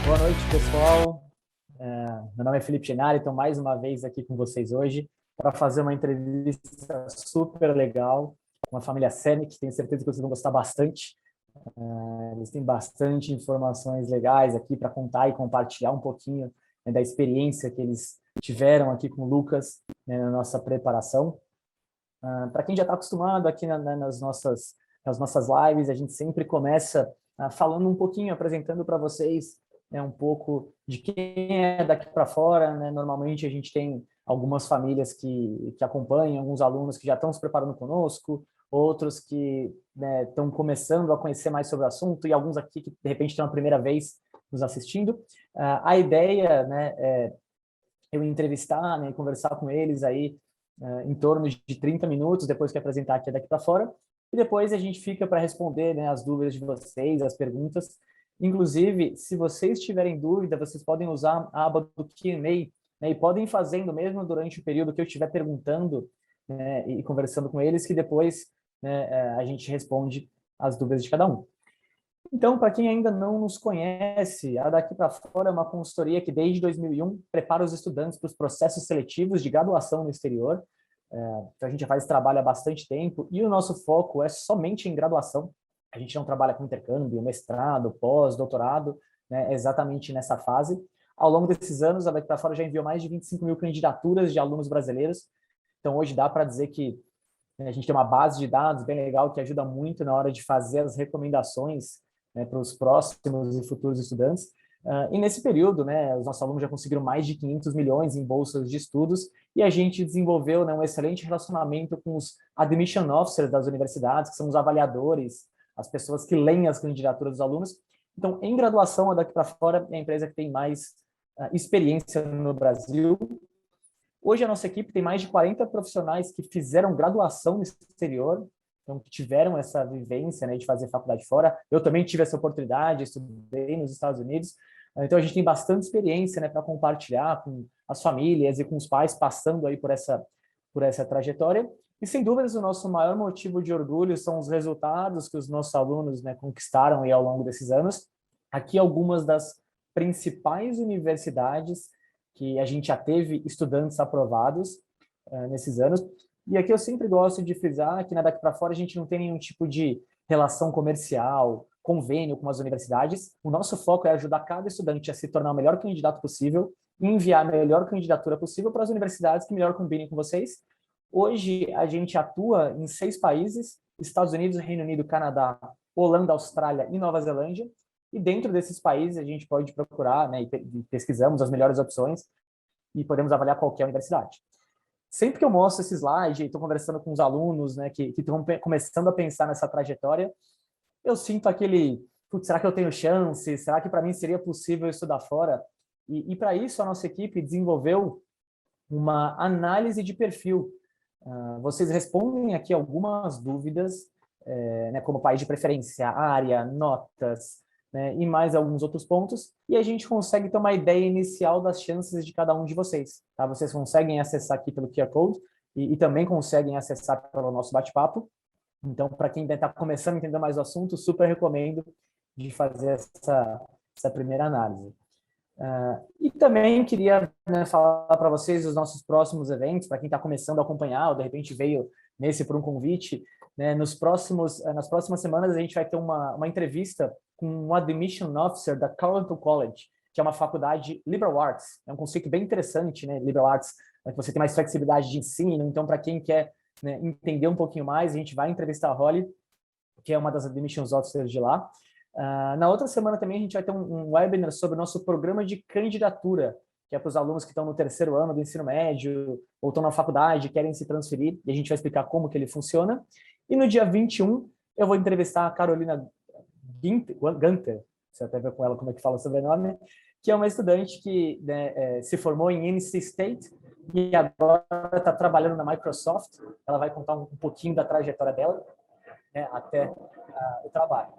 Boa noite, pessoal. Meu nome é Felipe Genari, estou mais uma vez aqui com vocês hoje para fazer uma entrevista super legal com a família Senic. Tenho certeza que vocês vão gostar bastante. Eles têm bastante informações legais aqui para contar e compartilhar um pouquinho, né, da experiência que eles tiveram aqui com o Lucas, né, na nossa preparação. Para quem já está acostumado aqui nas nossas lives, a gente sempre começa falando um pouquinho, apresentando para vocês, né, um pouco de quem é daqui para fora, né? Normalmente a gente tem algumas famílias que acompanham, alguns alunos que já estão se preparando conosco, outros que, né, estão começando a conhecer mais sobre o assunto, e alguns aqui que de repente estão a primeira vez nos assistindo. A ideia, né, é eu entrevistar, né, conversar com eles aí em torno de 30 minutos, depois que apresentar aqui daqui para fora, e depois a gente fica para responder, né, as dúvidas de vocês, as perguntas. Inclusive, se vocês tiverem dúvida, vocês podem usar a aba do Q&A, né, e podem ir fazendo mesmo durante o período que eu estiver perguntando, né, e conversando com eles, que depois, né, a gente responde as dúvidas de cada um. Então, para quem ainda não nos conhece, a Daqui para Fora é uma consultoria que desde 2001 prepara os estudantes para os processos seletivos de graduação no exterior. Então, a gente já faz esse trabalho há bastante tempo e o nosso foco é somente em graduação. A gente não trabalha com intercâmbio, mestrado, pós, doutorado, né, exatamente nessa fase. Ao longo desses anos, a Daqui para Fora já enviou mais de 25 mil candidaturas de alunos brasileiros. Então, hoje dá para dizer que, né, a gente tem uma base de dados bem legal que ajuda muito na hora de fazer as recomendações, né, para os próximos e futuros estudantes. E nesse período, né, os nossos alunos já conseguiram mais de 500 milhões em bolsas de estudos e a gente desenvolveu, né, um excelente relacionamento com os admission officers das universidades, que são os avaliadores, as pessoas que leem as candidaturas dos alunos. Então, em graduação, a Daqui para Fora é a empresa que tem mais experiência no Brasil. Hoje a nossa equipe tem mais de 40 profissionais que fizeram graduação no exterior, então que tiveram essa vivência, né, de fazer faculdade fora. Eu também tive essa oportunidade, estudei nos Estados Unidos. Então a gente tem bastante experiência, né, para compartilhar com as famílias e com os pais passando aí por essa trajetória. E sem dúvidas o nosso maior motivo de orgulho são os resultados que os nossos alunos, né, conquistaram aí ao longo desses anos. Aqui algumas das principais universidades que a gente já teve estudantes aprovados nesses anos. E aqui eu sempre gosto de frisar que na Daqui para Fora a gente não tem nenhum tipo de relação comercial, convênio com as universidades. O nosso foco é ajudar cada estudante a se tornar o melhor candidato possível e enviar a melhor candidatura possível para as universidades que melhor combinem com vocês. Hoje a gente atua em 6 países: Estados Unidos, Reino Unido, Canadá, Holanda, Austrália e Nova Zelândia. E dentro desses países a gente pode procurar, né, e pesquisamos as melhores opções e podemos avaliar qualquer universidade. Sempre que eu mostro esse slide e estou conversando com os alunos, né, que estão começando a pensar nessa trajetória, eu sinto aquele, putz, será que eu tenho chance? Será que para mim seria possível estudar fora? E para isso a nossa equipe desenvolveu uma análise de perfil. Vocês respondem aqui algumas dúvidas, né, como país de preferência, área, notas, né, e mais alguns outros pontos, e a gente consegue ter uma ideia inicial das chances de cada um de vocês. Tá? Vocês conseguem acessar aqui pelo QR Code e também conseguem acessar pelo nosso bate-papo. Então, para quem está começando a entender mais o assunto, super recomendo de fazer essa primeira análise. E também queria, né, falar para vocês os nossos próximos eventos, para quem está começando a acompanhar, ou de repente veio nesse por um convite, né, nas próximas semanas a gente vai ter uma entrevista com um Admission Officer da Carleton College, que é uma faculdade liberal arts. É um conceito bem interessante, né, liberal arts, é que você tem mais flexibilidade de ensino. Então, para quem quer, né, entender um pouquinho mais, a gente vai entrevistar a Holly, que é uma das Admissions Officers de lá. Na outra semana também a gente vai ter um webinar sobre o nosso programa de candidatura, que é para os alunos que estão no terceiro ano do ensino médio ou estão na faculdade, querem se transferir, e a gente vai explicar como que ele funciona. E no dia 21, eu vou entrevistar a Carolina Gunter, você até vê com ela como é que fala o sobrenome, que é uma estudante que, né, se formou em NC State e agora está trabalhando na Microsoft. Ela vai contar um pouquinho da trajetória dela, né, até o trabalho.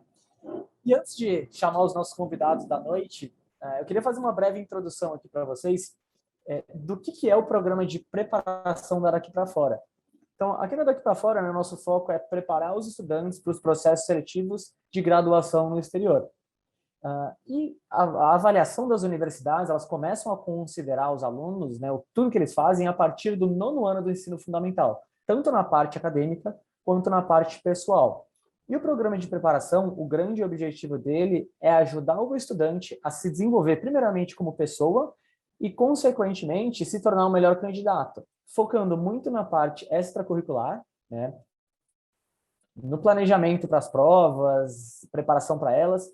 E antes de chamar os nossos convidados da noite, eu queria fazer uma breve introdução aqui para vocês do que é o programa de preparação da Daqui para Fora. Então, aqui na Daqui para Fora, né, nosso foco é preparar os estudantes para os processos seletivos de graduação no exterior. E a avaliação das universidades, elas começam a considerar os alunos, né, tudo que eles fazem a partir do 9º ano do ensino fundamental, tanto na parte acadêmica quanto na parte pessoal. E o programa de preparação, o grande objetivo dele é ajudar o estudante a se desenvolver primeiramente como pessoa e, consequentemente, se tornar um melhor candidato, focando muito na parte extracurricular, né, no planejamento para as provas, preparação para elas,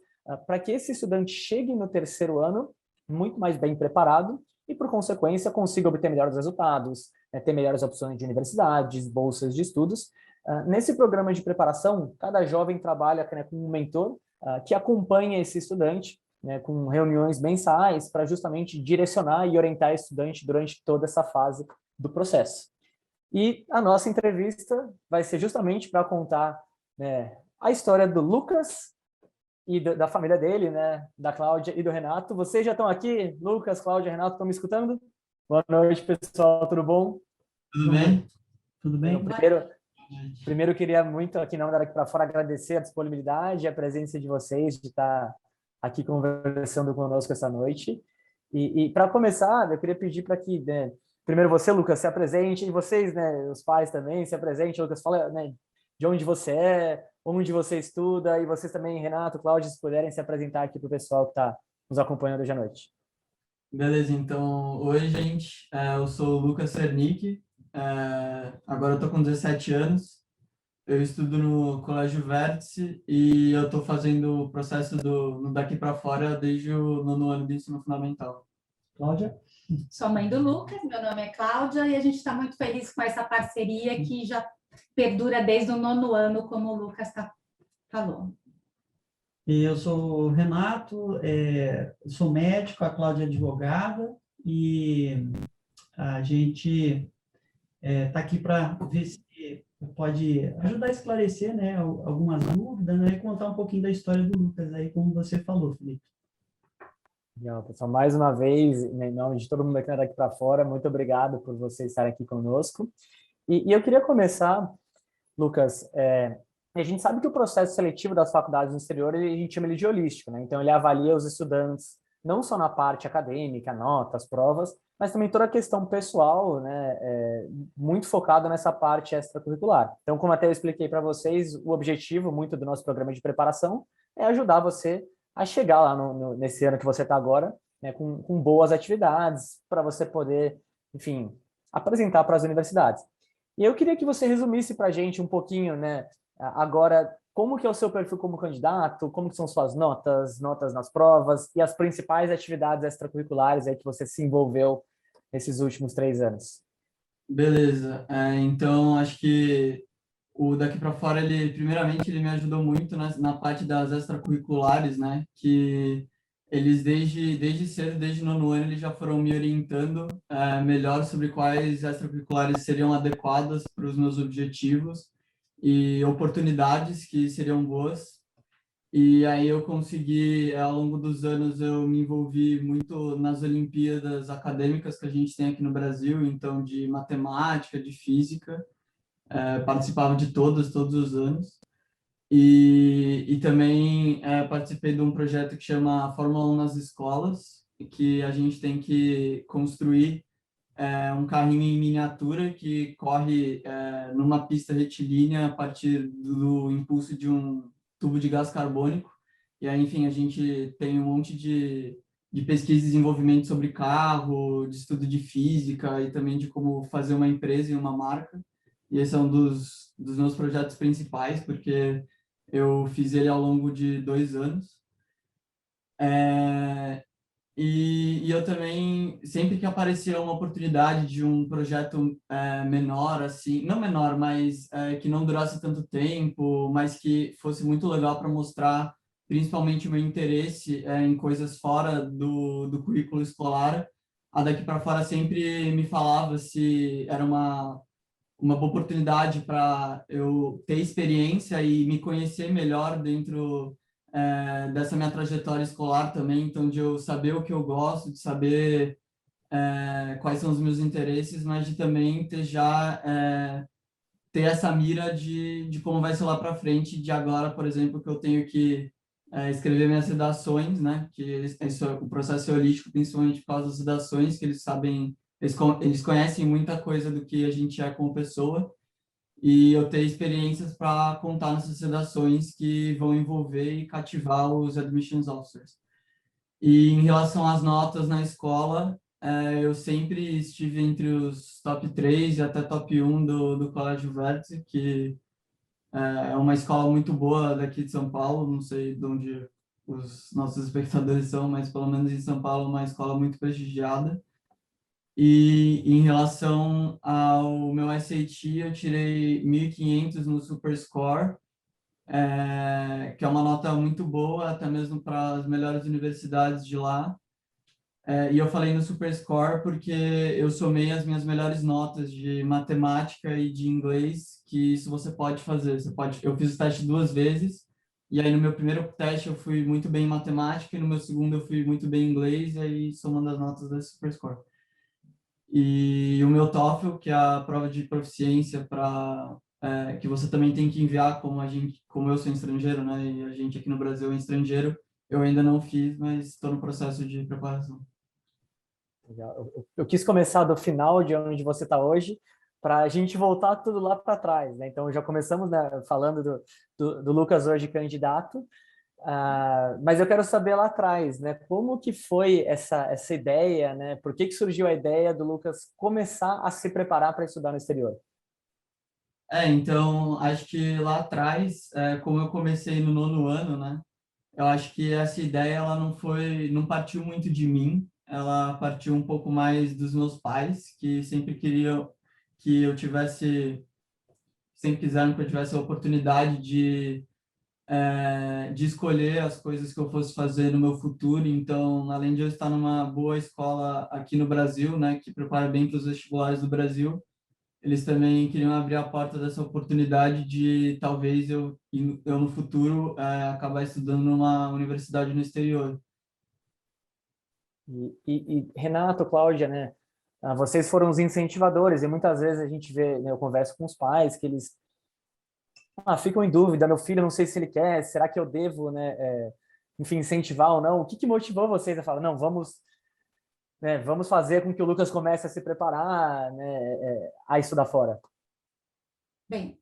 para que esse estudante chegue no 3º ano muito mais bem preparado e, por consequência, consiga obter melhores resultados, né, ter melhores opções de universidades, bolsas de estudos. Nesse programa de preparação, cada jovem trabalha, né, com um mentor que acompanha esse estudante, né, com reuniões mensais para justamente direcionar e orientar o estudante durante toda essa fase do processo. E a nossa entrevista vai ser justamente para contar, né, a história do Lucas e da família dele, né, da Cláudia e do Renato. Vocês já estão aqui? Lucas, Cláudia, Renato, estão me escutando? Boa noite, pessoal, tudo bom? Tudo bem? Tudo bem? Primeiro queria muito, aqui na Daqui para Fora, agradecer a disponibilidade e a presença de vocês, de estar aqui conversando conosco essa noite. E para começar, eu queria pedir para que, né, primeiro você, Lucas, se apresente, e vocês, né, os pais também, se apresentem. Lucas, fala, né, de onde você é, onde você estuda, e vocês também, Renato, Cláudio, se puderem se apresentar aqui para o pessoal que está nos acompanhando hoje à noite. Beleza, então, oi, gente, eu sou o Lucas Cernic, agora eu estou com 17 anos, eu estudo no Colégio Vértice e eu estou fazendo o processo no Daqui para Fora desde o 9º ano do ensino fundamental. Cláudia? Sou mãe do Lucas, meu nome é Cláudia, e a gente está muito feliz com essa parceria que já perdura desde o 9º ano, como o Lucas falou. E eu sou o Renato, sou médico, a Cláudia é advogada, e a gente está aqui para ver se pode ajudar a esclarecer, né, algumas dúvidas, né, e contar um pouquinho da história do Lucas, aí, como você falou, Felipe. Legal, pessoal, mais uma vez, em nome de todo mundo aqui Daqui para Fora, muito obrigado por vocês estarem aqui conosco. E eu queria começar, Lucas, a gente sabe que o processo seletivo das faculdades no exterior, a gente chama ele de holístico, né? Então, ele avalia os estudantes não só na parte acadêmica, notas, provas, mas também toda a questão pessoal, né? Muito focado nessa parte extracurricular. Então, como até eu expliquei para vocês, o objetivo muito do nosso programa de preparação é ajudar você a chegar lá nesse ano que você está agora, né, com boas atividades, para você poder, enfim, apresentar para as universidades. E eu queria que você resumisse para a gente um pouquinho, né, agora, como que é o seu perfil como candidato, como que são suas notas nas provas e as principais atividades extracurriculares aí que você se envolveu nesses últimos 3 anos. Beleza, então acho que o Daqui para Fora, primeiramente, ele me ajudou muito na parte das extracurriculares, né, que eles desde cedo, desde o 9º ano, eles já foram me orientando melhor sobre quais extracurriculares seriam adequadas para os meus objetivos e oportunidades que seriam boas. E aí eu consegui, ao longo dos anos, eu me envolvi muito nas Olimpíadas acadêmicas que a gente tem aqui no Brasil, então de matemática, de física, participava de todos os anos. E também participei de um projeto que chama Fórmula 1 nas escolas, que a gente tem que construir um carrinho em miniatura que corre numa pista retilínea a partir do impulso de um tubo de gás carbônico. E aí, enfim, a gente tem um monte de pesquisa e desenvolvimento sobre carro, de estudo de física e também de como fazer uma empresa e uma marca. E esse é um dos meus projetos principais, porque eu fiz ele ao longo de 2 anos. E eu também, sempre que aparecia uma oportunidade de um projeto menor, assim, não menor, mas que não durasse tanto tempo, mas que fosse muito legal para mostrar principalmente o meu interesse em coisas fora do currículo escolar, a Daqui para Fora sempre me falava se era uma boa oportunidade para eu ter experiência e me conhecer melhor dentro dessa minha trajetória escolar também, então de eu saber o que eu gosto, de saber quais são os meus interesses, mas de também ter essa mira de como vai ser lá para frente, de agora, por exemplo, que eu tenho que escrever minhas redações, né? O processo é holístico, principalmente por causa das redações, que eles sabem, eles conhecem muita coisa do que a gente é como pessoa, e eu ter experiências para contar nessas redações que vão envolver e cativar os admissions officers. E em relação às notas na escola, eu sempre estive entre os top 3 e até top 1 do Colégio Vértice, que é uma escola muito boa daqui de São Paulo, não sei de onde os nossos espectadores são, mas pelo menos em São Paulo é uma escola muito prestigiada. E em relação ao meu SAT, eu tirei 1.500 no SuperScore, que é uma nota muito boa, até mesmo para as melhores universidades de lá. E eu falei no SuperScore porque eu somei as minhas melhores notas de matemática e de inglês, que isso você pode fazer. Eu fiz o teste 2 vezes, e aí no meu primeiro teste eu fui muito bem em matemática, e no meu segundo eu fui muito bem em inglês, e aí somando as notas da SuperScore. E o meu TOEFL, que é a prova de proficiência que você também tem que enviar, como eu sou estrangeiro, né, e a gente aqui no Brasil é estrangeiro, eu ainda não fiz, mas estou no processo de preparação. Legal. Eu quis começar do final de onde você está hoje, para a gente voltar tudo lá para trás, né? Então, já começamos, né, falando do Lucas hoje candidato, mas eu quero saber lá atrás, né? Como que foi essa ideia, né? Por que surgiu a ideia do Lucas começar a se preparar para estudar no exterior? Então, acho que lá atrás, como eu comecei no 9º ano, né? Eu acho que essa ideia, ela não partiu muito de mim, ela partiu um pouco mais dos meus pais, que sempre queriam que eu sempre quiseram que eu tivesse a oportunidade de escolher as coisas que eu fosse fazer no meu futuro. Então, além de eu estar numa boa escola aqui no Brasil, né, que prepara bem para os vestibulares do Brasil, eles também queriam abrir a porta dessa oportunidade de talvez eu no futuro acabar estudando numa universidade no exterior. E Renato, Cláudia, né? Vocês foram os incentivadores, e muitas vezes a gente vê, né, eu converso com os pais, que eles ficam em dúvida, meu filho, não sei se ele quer, será que eu devo, né, enfim, incentivar ou não? O que motivou vocês a falar, não, vamos, né, vamos fazer com que o Lucas comece a se preparar, né, a estudar fora? Bem,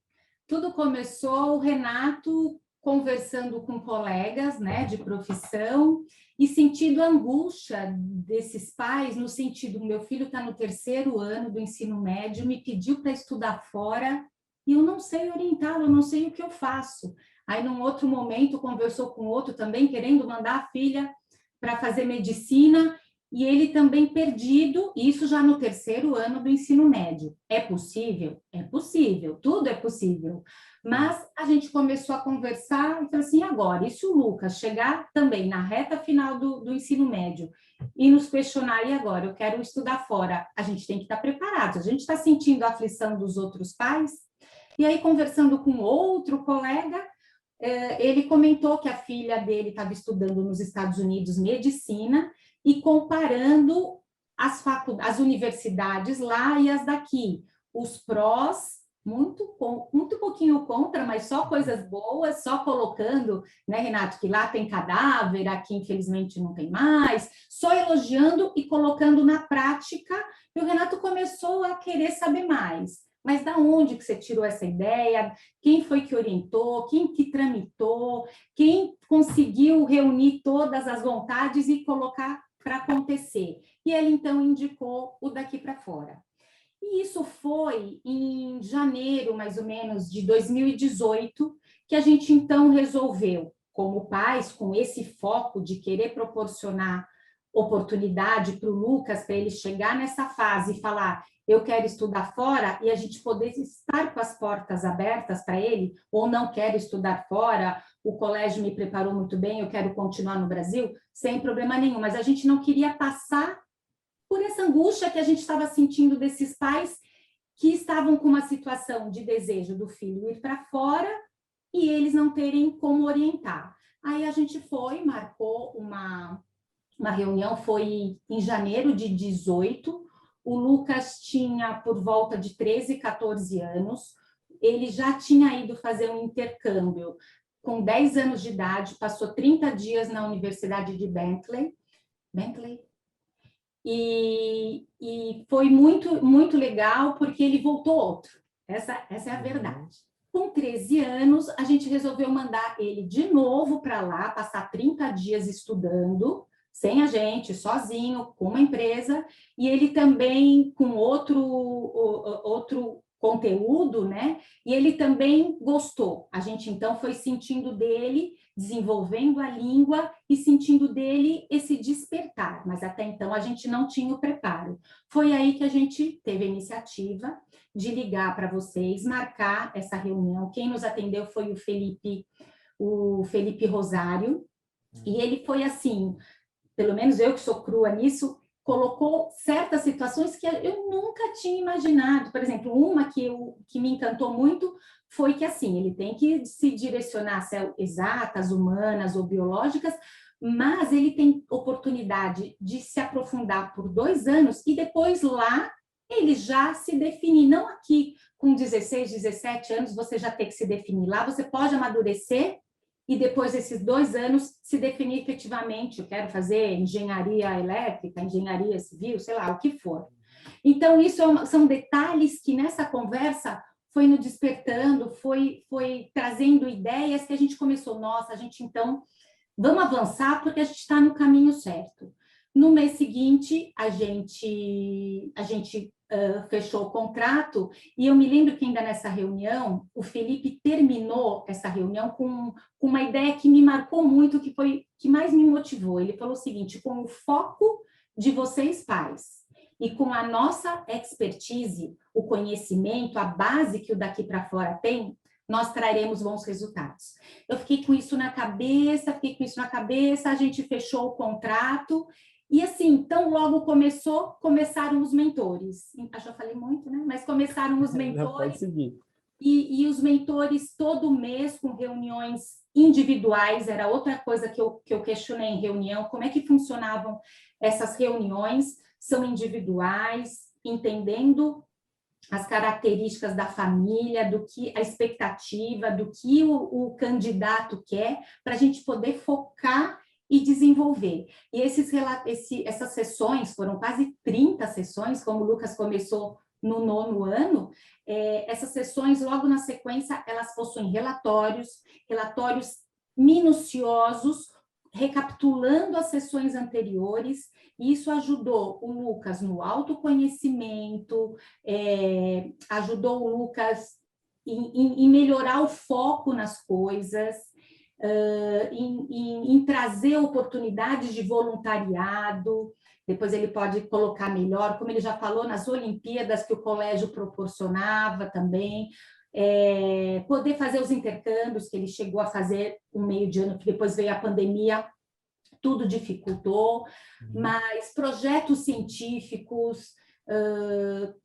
tudo começou o Renato conversando com colegas, né, de profissão e sentindo a angústia desses pais no sentido, meu filho está no 3º ano do ensino médio, me pediu para estudar fora e eu não sei orientá-lo, eu não sei o que eu faço. Aí, num outro momento, conversou com outro também, querendo mandar a filha para fazer medicina, e ele também perdido, isso já no 3º ano do ensino médio. É possível? É possível, tudo é possível. Mas a gente começou a conversar e falou assim, agora, e se o Lucas chegar também na reta final do ensino médio e nos questionar, e agora, eu quero estudar fora, a gente tem que estar preparado. A gente está sentindo a aflição dos outros pais, e aí, conversando com outro colega, ele comentou que a filha dele estava estudando nos Estados Unidos medicina e comparando as universidades lá e as daqui. Os prós, muito pouquinho contra, mas só coisas boas, só colocando, né, Renato, que lá tem cadáver, aqui infelizmente não tem mais, só elogiando e colocando na prática, e o Renato começou a querer saber mais. Mas da onde que você tirou essa ideia? Quem foi que orientou? Quem que tramitou? Quem conseguiu reunir todas as vontades e colocar para acontecer? E ele, então, indicou o Daqui para Fora. E isso foi em janeiro, mais ou menos, de 2018, que a gente, então, resolveu, como pais, com esse foco de querer proporcionar oportunidade para o Lucas, para ele chegar nessa fase e falar, eu quero estudar fora, e a gente poder estar com as portas abertas para ele, ou não quero estudar fora, o colégio me preparou muito bem, eu quero continuar no Brasil, sem problema nenhum, mas a gente não queria passar por essa angústia que a gente estava sentindo desses pais que estavam com uma situação de desejo do filho ir para fora e eles não terem como orientar. Aí a gente marcou uma reunião, foi em janeiro de 18, o Lucas tinha por volta de 13, 14 anos, ele já tinha ido fazer um intercâmbio com 10 anos de idade, passou 30 dias na Universidade de Bentley, e foi muito, muito legal, porque ele voltou outro. Essa é a verdade. Com 13 anos, a gente resolveu mandar ele de novo para lá, passar 30 dias estudando, sem a gente, sozinho, com uma empresa, e ele também com outro conteúdo, né? E ele também gostou. A gente, então, foi sentindo dele, desenvolvendo a língua e sentindo dele esse despertar, mas até então a gente não tinha o preparo. Foi aí que a gente teve a iniciativa de ligar para vocês, marcar essa reunião. Quem nos atendeu foi o Felipe Rosário, e ele foi assim, pelo menos eu que sou crua nisso, colocou certas situações que eu nunca tinha imaginado. Por exemplo, uma que me encantou muito foi que, assim, ele tem que se direcionar se é exatas, humanas ou biológicas, mas ele tem oportunidade de se aprofundar por 2 anos e depois lá ele já se definir. Não aqui com 16, 17 anos você já tem que se definir. Lá você pode amadurecer e depois desses 2 anos se definir efetivamente, eu quero fazer engenharia elétrica, engenharia civil, sei lá, o que for. Então, isso são detalhes que nessa conversa foi nos despertando, foi trazendo ideias que a gente começou, nossa, a gente então, vamos avançar porque a gente está no caminho certo. No mês seguinte, a gente fechou o contrato, e eu me lembro que ainda nessa reunião, o Felipe terminou essa reunião com uma ideia que me marcou muito, que mais me motivou. Ele falou o seguinte: com o foco de vocês pais e com a nossa expertise, o conhecimento, a base que o Daqui para Fora tem, nós traremos bons resultados. Eu fiquei com isso na cabeça, a gente fechou o contrato. E assim, tão logo começaram os mentores. Acho que eu falei muito, né? Mas começaram os mentores. Pode seguir. E os mentores todo mês com reuniões individuais, era outra coisa que eu questionei em reunião, como é que funcionavam essas reuniões, são individuais, entendendo as características da família, do que a expectativa, do que o candidato quer, para a gente poder focar e desenvolver. E essas sessões, foram quase 30 sessões, como o Lucas começou no 9º ano, essas sessões, logo na sequência, elas possuem relatórios minuciosos, recapitulando as sessões anteriores, e isso ajudou o Lucas no autoconhecimento, ajudou o Lucas em melhorar o foco nas coisas, em trazer oportunidades de voluntariado. Depois ele pode colocar melhor, como ele já falou, nas Olimpíadas que o colégio proporcionava também, poder fazer os intercâmbios que ele chegou a fazer um meio de ano, que depois veio a pandemia, tudo dificultou, mas projetos científicos,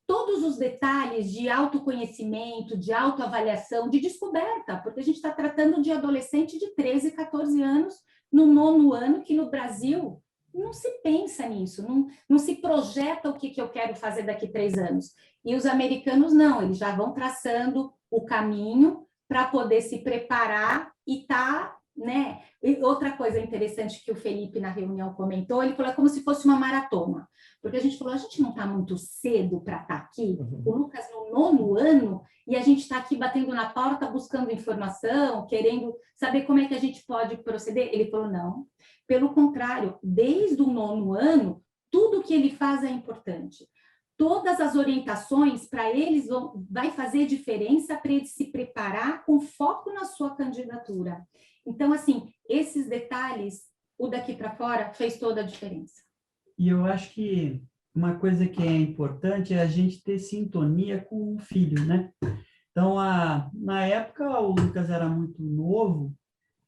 todos os detalhes de autoconhecimento, de autoavaliação, de descoberta, porque a gente está tratando de adolescente de 13, 14 anos, no 9º ano, que no Brasil não se pensa nisso, não se projeta o que eu quero fazer daqui 3 anos. E os americanos não, eles já vão traçando o caminho para poder se preparar e estar, né? E outra coisa interessante que o Felipe na reunião comentou, ele falou, é como se fosse uma maratona, porque a gente falou, a gente não está muito cedo para estar aqui, o Lucas no 9º ano, e a gente está aqui batendo na porta, buscando informação, querendo saber como é que a gente pode proceder. Ele falou, não, pelo contrário, desde o 9º ano, tudo que ele faz é importante. Todas as orientações para eles vai fazer diferença para ele se preparar com foco na sua candidatura. Então, assim, esses detalhes, o Daqui para Fora fez toda a diferença. E eu acho que uma coisa que é importante é a gente ter sintonia com o filho, né? Então, na época, o Lucas era muito novo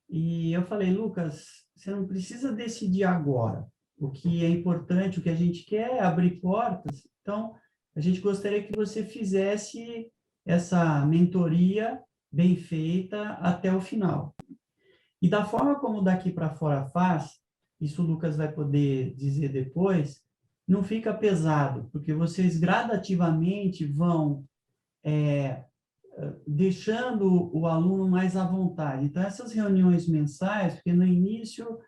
e eu falei, Lucas, você não precisa decidir agora. O que é importante, o que a gente quer é abrir portas. Então, a gente gostaria que você fizesse essa mentoria bem feita até o final. E da forma como o Daqui para Fora faz, isso o Lucas vai poder dizer depois, não fica pesado, porque vocês gradativamente vão deixando o aluno mais à vontade. Então, essas reuniões mensais, porque no início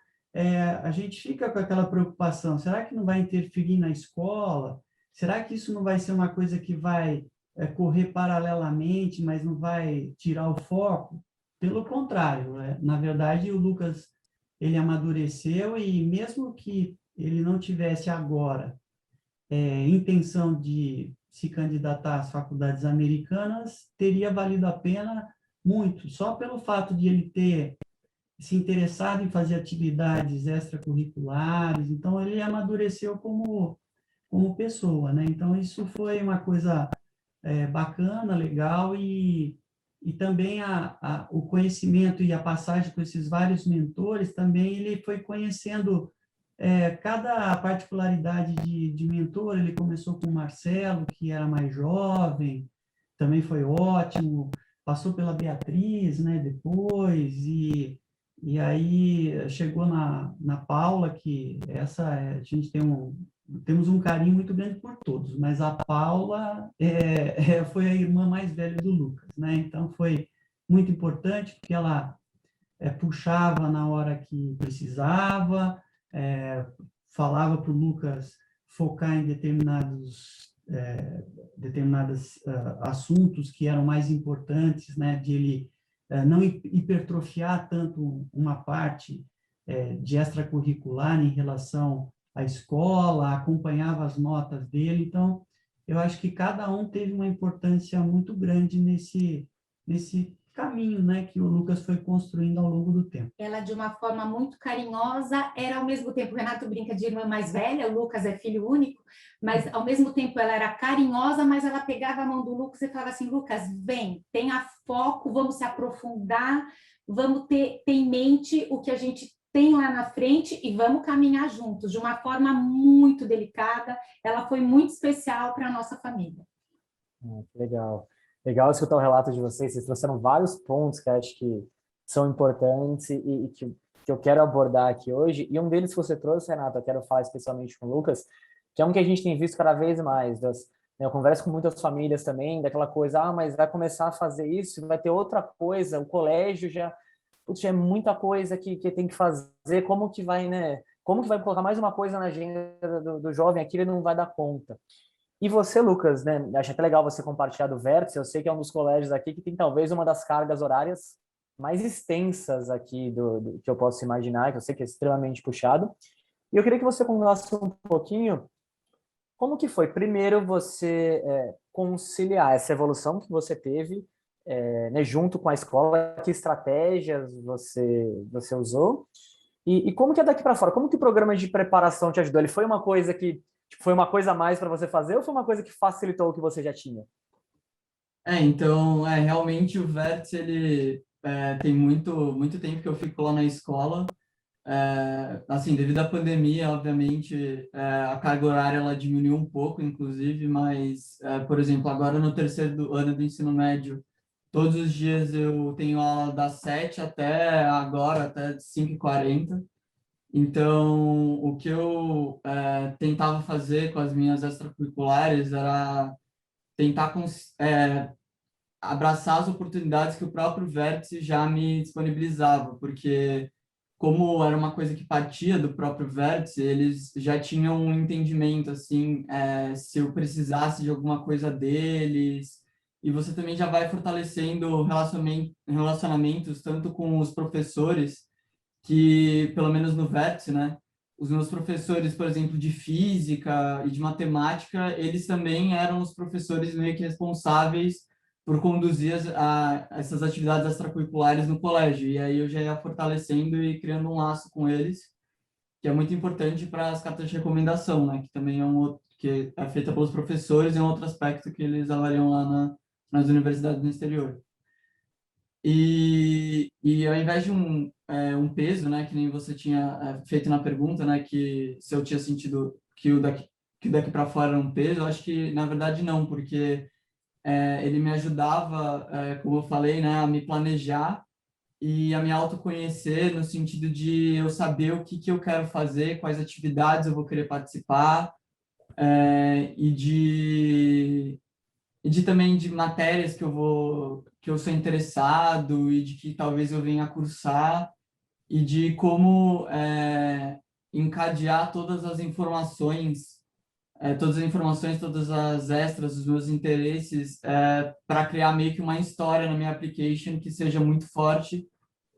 a gente fica com aquela preocupação, será que não vai interferir na escola? Será que isso não vai ser uma coisa que vai correr paralelamente, mas não vai tirar o foco? Pelo contrário, na verdade, o Lucas, ele amadureceu e mesmo que ele não tivesse agora intenção de se candidatar às faculdades americanas, teria valido a pena muito, só pelo fato de ele ter se interessado em fazer atividades extracurriculares, então ele amadureceu como pessoa, né? Então isso foi uma coisa bacana, legal, e também o conhecimento e a passagem com esses vários mentores, também ele foi conhecendo cada particularidade de mentor. Ele começou com o Marcelo, que era mais jovem, também foi ótimo, passou pela Beatriz, né, depois, e aí chegou na Paula, que a gente temos um carinho muito grande por todos, mas a Paula foi a irmã mais velha do Lucas, né? Então foi muito importante, porque ela puxava na hora que precisava, falava para o Lucas focar em determinados assuntos que eram mais importantes, né? De ele não hipertrofiar tanto uma parte de extracurricular em relação à escola, acompanhava as notas dele. Então, eu acho que cada um teve uma importância muito grande nesse caminho, né, que o Lucas foi construindo ao longo do tempo. Ela, de uma forma muito carinhosa, era ao mesmo tempo, o Renato brinca de irmã mais velha, o Lucas é filho único, mas ao mesmo tempo ela era carinhosa, mas ela pegava a mão do Lucas e falava assim, Lucas, vem, tenha foco, vamos se aprofundar, vamos ter em mente o que a gente tem lá na frente e vamos caminhar juntos, de uma forma muito delicada. Ela foi muito especial para a nossa família. Legal. Legal escutar o relato de vocês. Vocês trouxeram vários pontos que eu acho que são importantes e que eu quero abordar aqui hoje. E um deles que você trouxe, Renato, eu quero falar especialmente com o Lucas, que é um que a gente tem visto cada vez mais. Eu converso com muitas famílias também, daquela coisa, mas vai começar a fazer isso, vai ter outra coisa, o colégio já é muita coisa que tem que fazer, como que vai, né? Como que vai colocar mais uma coisa na agenda do jovem aqui, ele não vai dar conta. E você, Lucas, né? Acho até legal você compartilhar do Vértice. Eu sei que é um dos colégios aqui que tem talvez uma das cargas horárias mais extensas aqui do que eu posso imaginar, que eu sei que é extremamente puxado. E eu queria que você contasse um pouquinho como que foi, primeiro, você conciliar essa evolução que você teve, né, junto com a escola, que estratégias você usou, e como que é daqui para fora? Como que o programa de preparação te ajudou? Ele foi uma coisa que foi uma coisa a mais para você fazer ou foi uma coisa que facilitou o que você já tinha? Então, realmente o Vértice, ele tem muito tempo que eu fico lá na escola. Assim, devido à pandemia, obviamente, a carga horária ela diminuiu um pouco, inclusive, mas, por exemplo, agora no terceiro ano do ensino médio, todos os dias eu tenho aula das 7 até agora, até 5h40. Então, o que eu tentava fazer com as minhas extracurriculares era tentar abraçar as oportunidades que o próprio Vértice já me disponibilizava, porque como era uma coisa que partia do próprio Vértice, eles já tinham um entendimento, assim, se eu precisasse de alguma coisa deles, e você também já vai fortalecendo relacionamentos tanto com os professores, que, pelo menos no Vértice, né, os meus professores, por exemplo, de física e de matemática, eles também eram os professores meio que responsáveis por conduzir essas atividades extracurriculares no colégio. E aí eu já ia fortalecendo e criando um laço com eles, que é muito importante para as cartas de recomendação, né? Que também é que é feita pelos professores, e é um outro aspecto que eles avaliam lá nas universidades no exterior. E ao invés de um peso, né, que nem você tinha feito na pergunta, né, que se eu tinha sentido que o daqui para fora era um peso, eu acho que na verdade não, porque ele me ajudava, como eu falei, né, a me planejar e a me autoconhecer, no sentido de eu saber o que eu quero fazer, quais atividades eu vou querer participar, e e de também de matérias que eu sou interessado e de que talvez eu venha a cursar e de como encadear todas as extras, os meus interesses, para criar meio que uma história na minha application que seja muito forte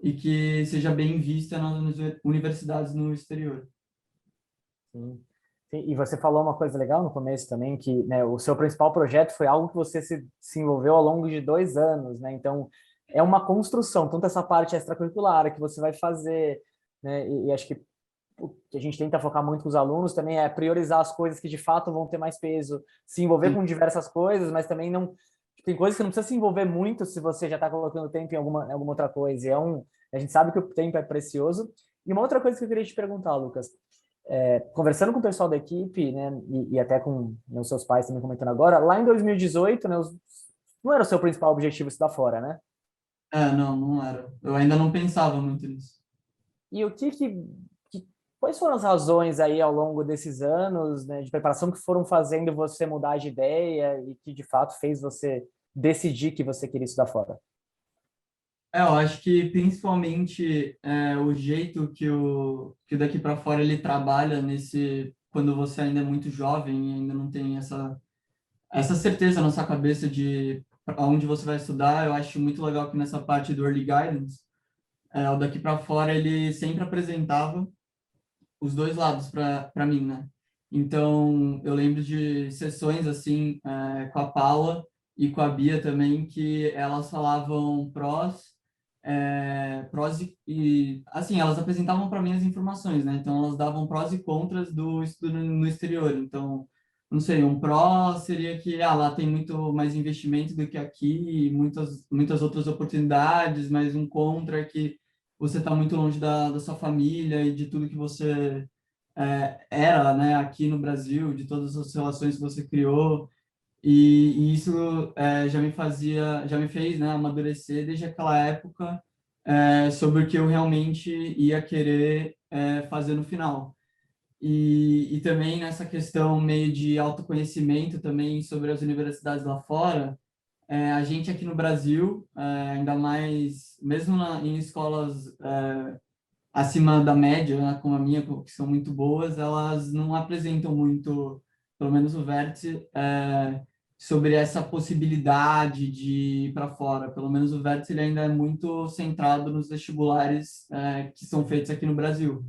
e que seja bem vista nas universidades no exterior. Sim. Sim, e você falou uma coisa legal no começo também, que, né, o seu principal projeto foi algo que você se envolveu ao longo de 2 anos, né? Então, é uma construção, tanto essa parte extracurricular que você vai fazer, né? E acho que o que a gente tenta focar muito com os alunos também é priorizar as coisas que de fato vão ter mais peso, se envolver Sim. com diversas coisas, mas também não... Tem coisas que não precisa se envolver muito se você já está colocando tempo em alguma outra coisa. E a gente sabe que o tempo é precioso. E uma outra coisa que eu queria te perguntar, Lucas, conversando com o pessoal da equipe, né, e até com, né, os seus pais também comentando agora, lá em 2018, né, não era o seu principal objetivo estudar fora, né? Não, não era. Eu ainda não pensava muito nisso. E quais foram as razões aí ao longo desses anos, né, de preparação que foram fazendo você mudar de ideia e que de fato fez você decidir que você queria estudar fora? Eu acho que principalmente o jeito que o daqui para fora ele trabalha quando você ainda é muito jovem e ainda não tem essa certeza na sua cabeça de aonde você vai estudar. Eu acho muito legal que nessa parte do early guidance, o daqui para fora ele sempre apresentava os dois lados para mim, né? Então, eu lembro de sessões assim, com a Paula e com a Bia também, que elas falavam prós assim, elas apresentavam para mim as informações, né? Então, elas davam prós e contras do estudo no exterior. Então, não sei, um pró seria que lá tem muito mais investimento do que aqui, e muitas outras oportunidades, mas um contra é que você está muito longe da sua família e de tudo que você era, né, aqui no Brasil, de todas as relações que você criou. E isso já me fez, né, amadurecer desde aquela época sobre o que eu realmente ia querer fazer no final. E também nessa questão meio de autoconhecimento também sobre as universidades lá fora, a gente aqui no Brasil, ainda mais, mesmo em escolas acima da média, né, como a minha, que são muito boas, elas não apresentam muito, pelo menos o Vértice, sobre essa possibilidade de ir para fora. Pelo menos o Vértice ele ainda é muito centrado nos vestibulares que são feitos aqui no Brasil.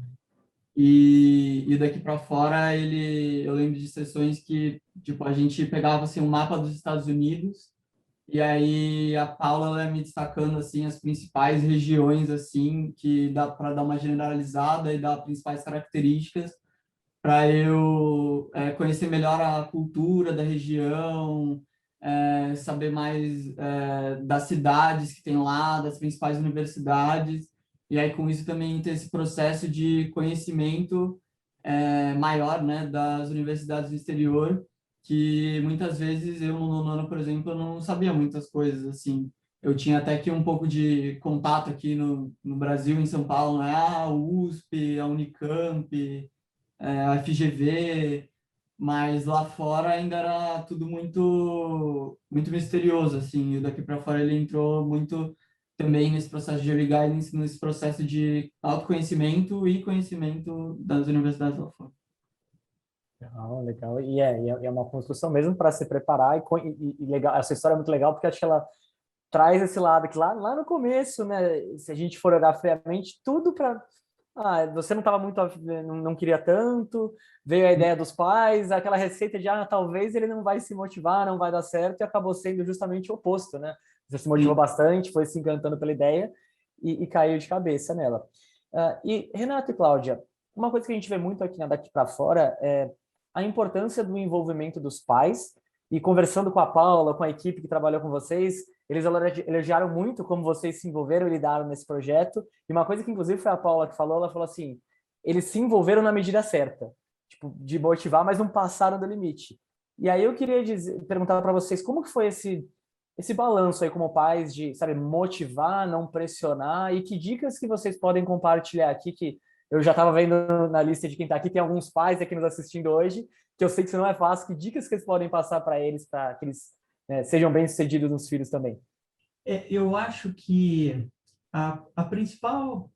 E daqui para fora, eu lembro de sessões que tipo, a gente pegava assim, um mapa dos Estados Unidos e aí a Paula ela ia me destacando assim as principais regiões assim que dá para dar uma generalizada e dar as principais características para eu conhecer melhor a cultura da região, saber mais das cidades que tem lá, das principais universidades e aí com isso também ter esse processo de conhecimento maior, né, das universidades do exterior que muitas vezes eu no nono ano, por exemplo, eu não sabia muitas coisas, assim. Eu tinha até que um pouco de contato aqui no Brasil, em São Paulo, né? A USP, a Unicamp, a FGV, mas lá fora ainda era tudo muito, muito misterioso, assim. E o daqui para fora ele entrou muito também nesse processo de early guidance, nesse processo de autoconhecimento e conhecimento das universidades lá fora. Legal, legal. E é uma construção mesmo para se preparar e legal. Essa história é muito legal porque acho que ela traz esse lado que lá no começo, né? Se a gente for olhar friamente, tudo para você não estava muito, não queria tanto, veio a ideia dos pais, aquela receita de talvez ele não vai se motivar, não vai dar certo, e acabou sendo justamente o oposto, né? Você se motivou Sim. bastante, foi se encantando pela ideia e caiu de cabeça nela. E Renato e Cláudia, uma coisa que a gente vê muito aqui na Daqui para Fora é a importância do envolvimento dos pais, e conversando com a Paula, com a equipe que trabalhou com vocês, eles elogiaram muito como vocês se envolveram e lidaram nesse projeto. E uma coisa que, inclusive, foi a Paula que falou, ela falou assim, eles se envolveram na medida certa, tipo, de motivar, mas não passaram do limite. E aí eu queria perguntar para vocês, como que foi esse balanço aí como pais de, sabe, motivar, não pressionar, e que dicas que vocês podem compartilhar aqui, que eu já estava vendo na lista de quem está aqui, tem alguns pais aqui nos assistindo hoje, que eu sei que isso não é fácil, que dicas que eles podem passar para eles, para que eles né, sejam bem-sucedidos nos filhos também? Eu acho que a principal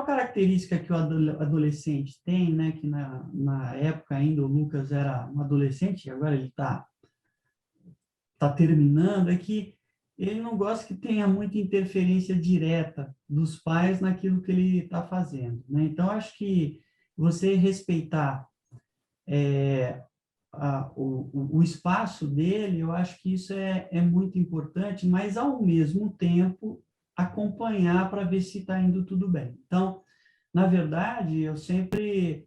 característica que o adolescente tem, né, que na época ainda o Lucas era um adolescente, e agora ele está terminando, é que ele não gosta que tenha muita interferência direta dos pais naquilo que ele está fazendo, né? Então, acho que você respeitar o espaço dele, eu acho que isso é muito importante, mas, ao mesmo tempo, acompanhar para ver se está indo tudo bem. Então, na verdade, eu sempre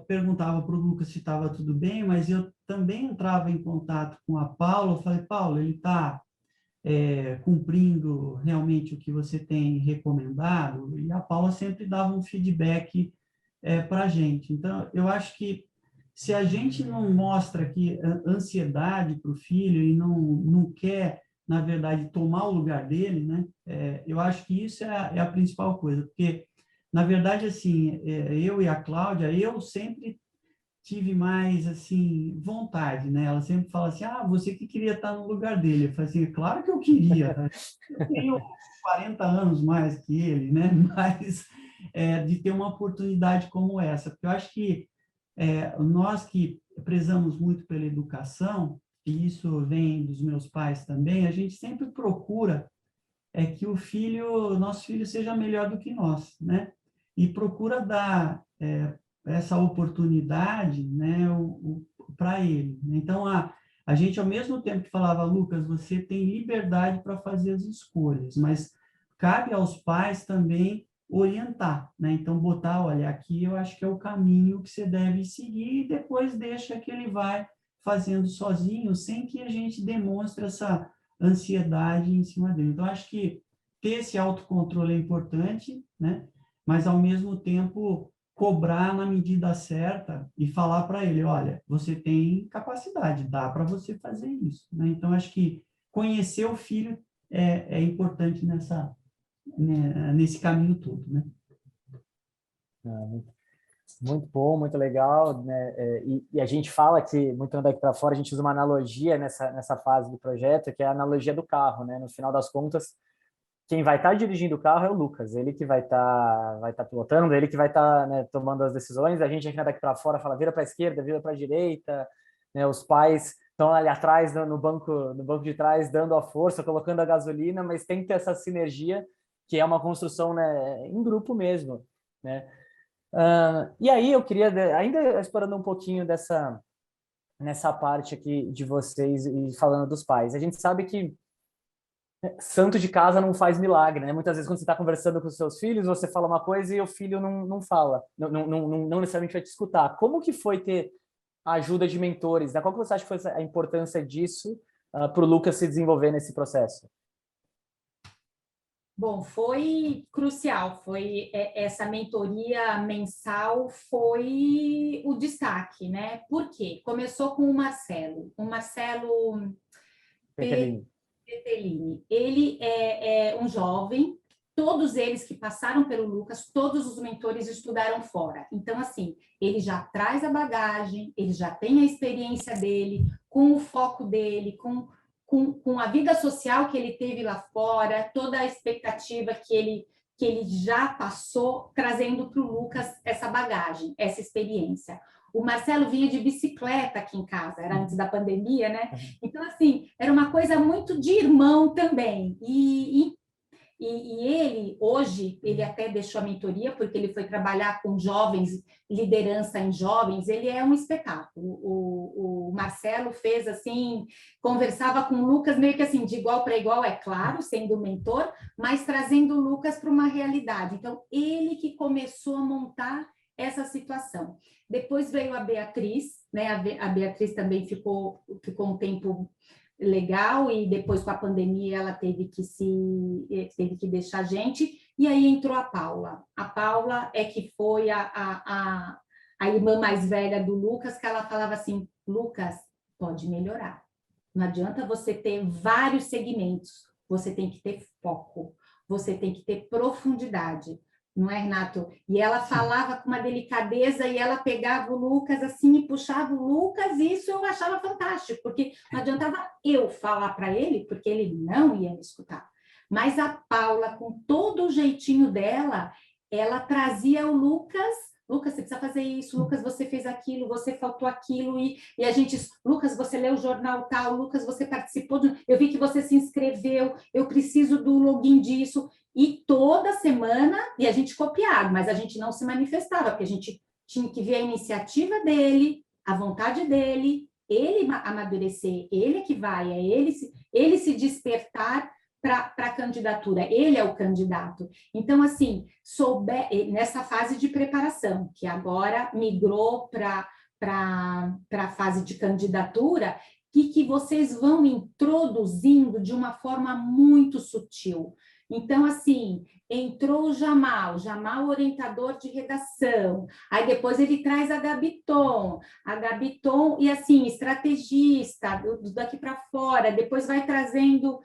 perguntava para o Lucas se estava tudo bem, mas eu também entrava em contato com a Paula, eu falei, Paula, ele está cumprindo realmente o que você tem recomendado? E a Paula sempre dava um feedback para a gente. Então, eu acho que se a gente não mostra que ansiedade para o filho e não quer, na verdade, tomar o lugar dele, né? Eu acho que isso é a principal coisa, porque, na verdade, assim, eu e a Cláudia, eu sempre tive mais, assim, vontade, né? Ela sempre fala assim, você que queria estar no lugar dele. Eu falei assim, claro que eu queria, né? Eu tenho 40 anos mais que ele, né? Mas de ter uma oportunidade como essa, porque eu acho que nós que prezamos muito pela educação, e isso vem dos meus pais também, a gente sempre procura que nosso filho seja melhor do que nós, né? E procura dar essa oportunidade, né, para ele. Então, a gente, ao mesmo tempo que falava, Lucas, você tem liberdade para fazer as escolhas, mas cabe aos pais também orientar, né? Então, botar, olha, aqui eu acho que é o caminho que você deve seguir e depois deixa que ele vai fazendo sozinho, sem que a gente demonstre essa ansiedade em cima dele. Então, acho que ter esse autocontrole é importante, né? Mas, ao mesmo tempo, cobrar na medida certa e falar para ele, olha, você tem capacidade, dá para você fazer isso, né? Então, acho que conhecer o filho é importante nesse caminho todo, né? Muito bom, muito legal, né? E a gente fala que, muito daqui para fora, a gente usa uma analogia nessa fase do projeto, que é a analogia do carro, né? No final das contas, quem vai estar dirigindo o carro é o Lucas, ele que vai estar pilotando, ele que vai estar, né, tomando as decisões. A gente aqui daqui para fora fala vira para a esquerda, vira para a direita, né? Os pais estão ali atrás no banco de trás dando a força, colocando a gasolina, mas tem que ter essa sinergia que é uma construção, né, em grupo mesmo, né? E aí eu queria, ainda explorando um pouquinho nessa parte aqui de vocês e falando dos pais. A gente sabe que santo de casa não faz milagre, né? Muitas vezes quando você está conversando com os seus filhos, você fala uma coisa e o filho não fala, não necessariamente vai te escutar. Como que foi ter a ajuda de mentores, né? Qual que você acha que foi a importância disso para o Lucas se desenvolver nesse processo? Bom, foi crucial, essa mentoria mensal foi o destaque, né? Por quê? Começou com o Marcelo Petelini. Petelini. Ele é um jovem, todos eles que passaram pelo Lucas, todos os mentores estudaram fora. Então, assim, ele já traz a bagagem, ele já tem a experiência dele, com o foco dele, com a vida social que ele teve lá fora, toda a expectativa que ele já passou, trazendo para o Lucas essa bagagem, essa experiência. O Marcelo vinha de bicicleta aqui em casa, era antes da pandemia, né? Então, assim, era uma coisa muito de irmão também. E ele, hoje, ele até deixou a mentoria, porque ele foi trabalhar com jovens, liderança em jovens, ele é um espetáculo. O Marcelo fez assim, conversava com o Lucas meio que assim, de igual para igual, é claro, sendo mentor, mas trazendo o Lucas para uma realidade. Então, ele que começou a montar essa situação. Depois veio a Beatriz, né? A Beatriz também ficou um tempo legal, e depois com a pandemia ela teve que deixar a gente, e aí entrou a Paula. A Paula é que foi a irmã mais velha do Lucas, que ela falava assim, Lucas, pode melhorar. Não adianta você ter vários segmentos, você tem que ter foco, você tem que ter profundidade, não é, Renato? E ela falava com uma delicadeza e ela pegava o Lucas assim e puxava o Lucas, e isso eu achava fantástico, porque não adiantava eu falar para ele, porque ele não ia me escutar. Mas a Paula, com todo o jeitinho dela, ela trazia o Lucas. Lucas, você precisa fazer isso, Lucas, você fez aquilo, você faltou aquilo, e a gente, Lucas, você leu o jornal tal, Lucas, você participou, eu vi que você se inscreveu, eu preciso do login disso, e toda semana, e a gente copiava, mas a gente não se manifestava, porque a gente tinha que ver a iniciativa dele, a vontade dele, ele amadurecer, ele que vai, é ele se despertar para a candidatura, ele é o candidato. Então, assim, nessa fase de preparação, que agora migrou para a fase de candidatura, que vocês vão introduzindo de uma forma muito sutil. Então, assim, entrou o Jamal orientador de redação, aí depois ele traz a Gabiton, e assim, estrategista, daqui para fora, depois vai trazendo...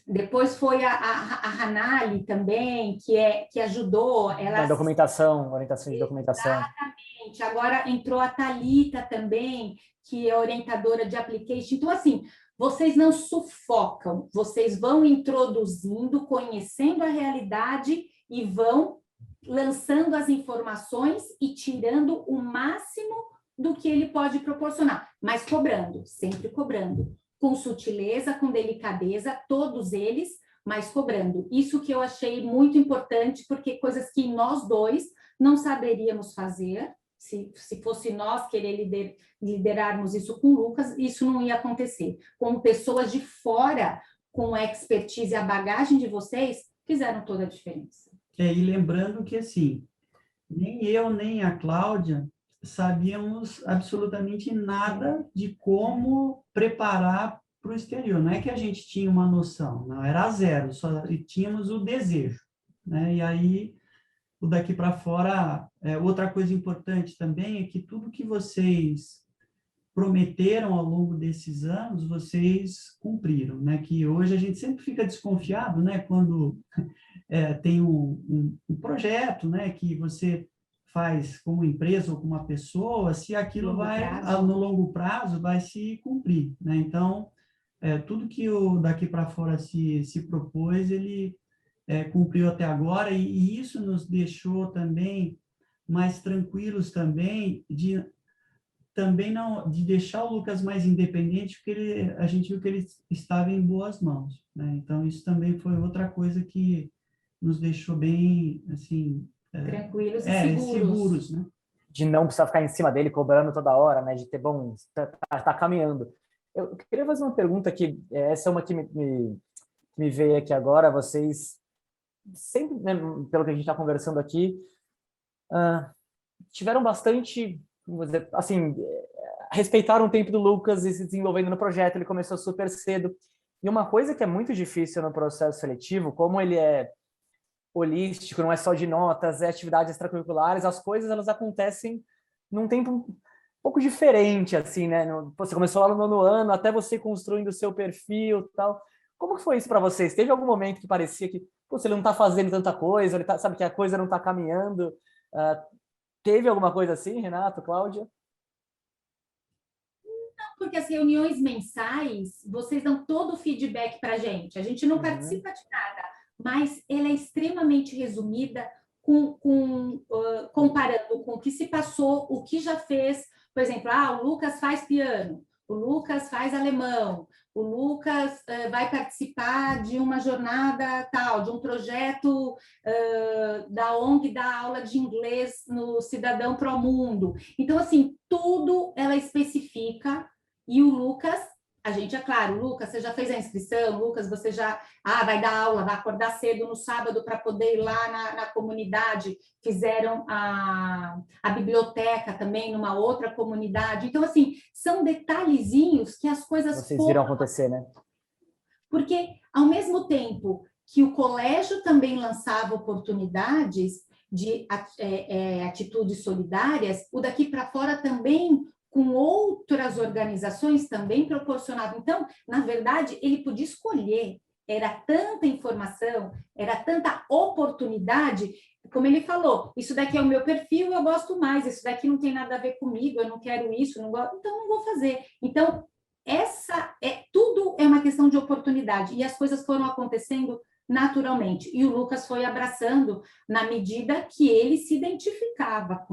depois foi a Hanali também, que ajudou. A documentação, orientação de documentação. Exatamente. Agora entrou a Thalita também, que é orientadora de application. Então, assim, vocês não sufocam, vocês vão introduzindo, conhecendo a realidade e vão lançando as informações e tirando o máximo do que ele pode proporcionar, mas cobrando, sempre cobrando. Com sutileza, com delicadeza, todos eles, mas cobrando. Isso que eu achei muito importante, porque coisas que nós dois não saberíamos fazer, se fosse nós querer liderarmos isso com o Lucas, isso não ia acontecer. Com pessoas de fora, com a expertise e a bagagem de vocês, fizeram toda a diferença. E lembrando que, assim, nem eu, nem a Cláudia sabíamos absolutamente nada de como preparar para o exterior. Não é que a gente tinha uma noção, não, era zero, só tínhamos o desejo, né? E aí, o daqui para fora, outra coisa importante também é que tudo que vocês prometeram ao longo desses anos, vocês cumpriram, né? Que hoje a gente sempre fica desconfiado, né? Quando tem um projeto, né? Que você faz como empresa ou como uma pessoa, se aquilo no longo prazo, vai se cumprir, né? Então, tudo que o daqui para fora se propôs, ele cumpriu até agora, e isso nos deixou também mais tranquilos também, de deixar o Lucas mais independente, porque a gente viu que ele estava em boas mãos, né? Então, isso também foi outra coisa que nos deixou bem, assim... tranquilos e seguros, né? De não precisar ficar em cima dele, cobrando toda hora, né? De ter, tá caminhando. Eu queria fazer uma pergunta que, essa é uma que me veio aqui agora, vocês sempre, né, pelo que a gente está conversando aqui, tiveram bastante, vamos dizer, assim, respeitaram o tempo do Lucas e se desenvolvendo no projeto, ele começou super cedo. E uma coisa que é muito difícil no processo seletivo, como ele é holístico, não é só de notas, é atividades extracurriculares, as coisas elas acontecem num tempo um pouco diferente, assim, né? Você começou lá no 9º ano, até você construindo o seu perfil e tal. Como foi isso para vocês? Teve algum momento que parecia que ele não está fazendo tanta coisa, ele sabe que a coisa não está caminhando? Teve alguma coisa assim, Renato, Cláudia? Não, porque as reuniões mensais, vocês dão todo o feedback para a gente não participa de nada, mas ela é extremamente resumida, comparando com o que se passou, o que já fez. Por exemplo, o Lucas faz piano, o Lucas faz alemão, o Lucas vai participar de uma jornada tal, de um projeto da ONG da aula de inglês no Cidadão Pro Mundo. Então, assim, tudo ela especifica, e o Lucas, a gente, é claro, Lucas, você já fez a inscrição, Lucas, você já vai dar aula, vai acordar cedo no sábado para poder ir lá na comunidade, fizeram a biblioteca também numa outra comunidade. Então, assim, são detalhezinhos que as coisas... Vocês viram acontecer, né? Porque, ao mesmo tempo que o colégio também lançava oportunidades de atitudes solidárias, o daqui para fora também, com outras organizações, também proporcionava. Então, na verdade, ele podia escolher. era tanta informação, era tanta oportunidade, como ele falou, isso daqui é o meu perfil, eu gosto mais, isso daqui não tem nada a ver comigo, eu não quero isso, não gosto, então não vou fazer. Então, tudo é uma questão de oportunidade, e as coisas foram acontecendo naturalmente, e o Lucas foi abraçando na medida que ele se identificava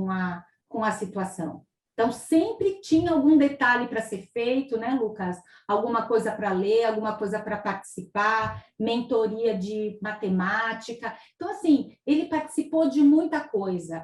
com a situação. Então, sempre tinha algum detalhe para ser feito, né, Lucas? Alguma coisa para ler, alguma coisa para participar, mentoria de matemática. Então, assim, ele participou de muita coisa.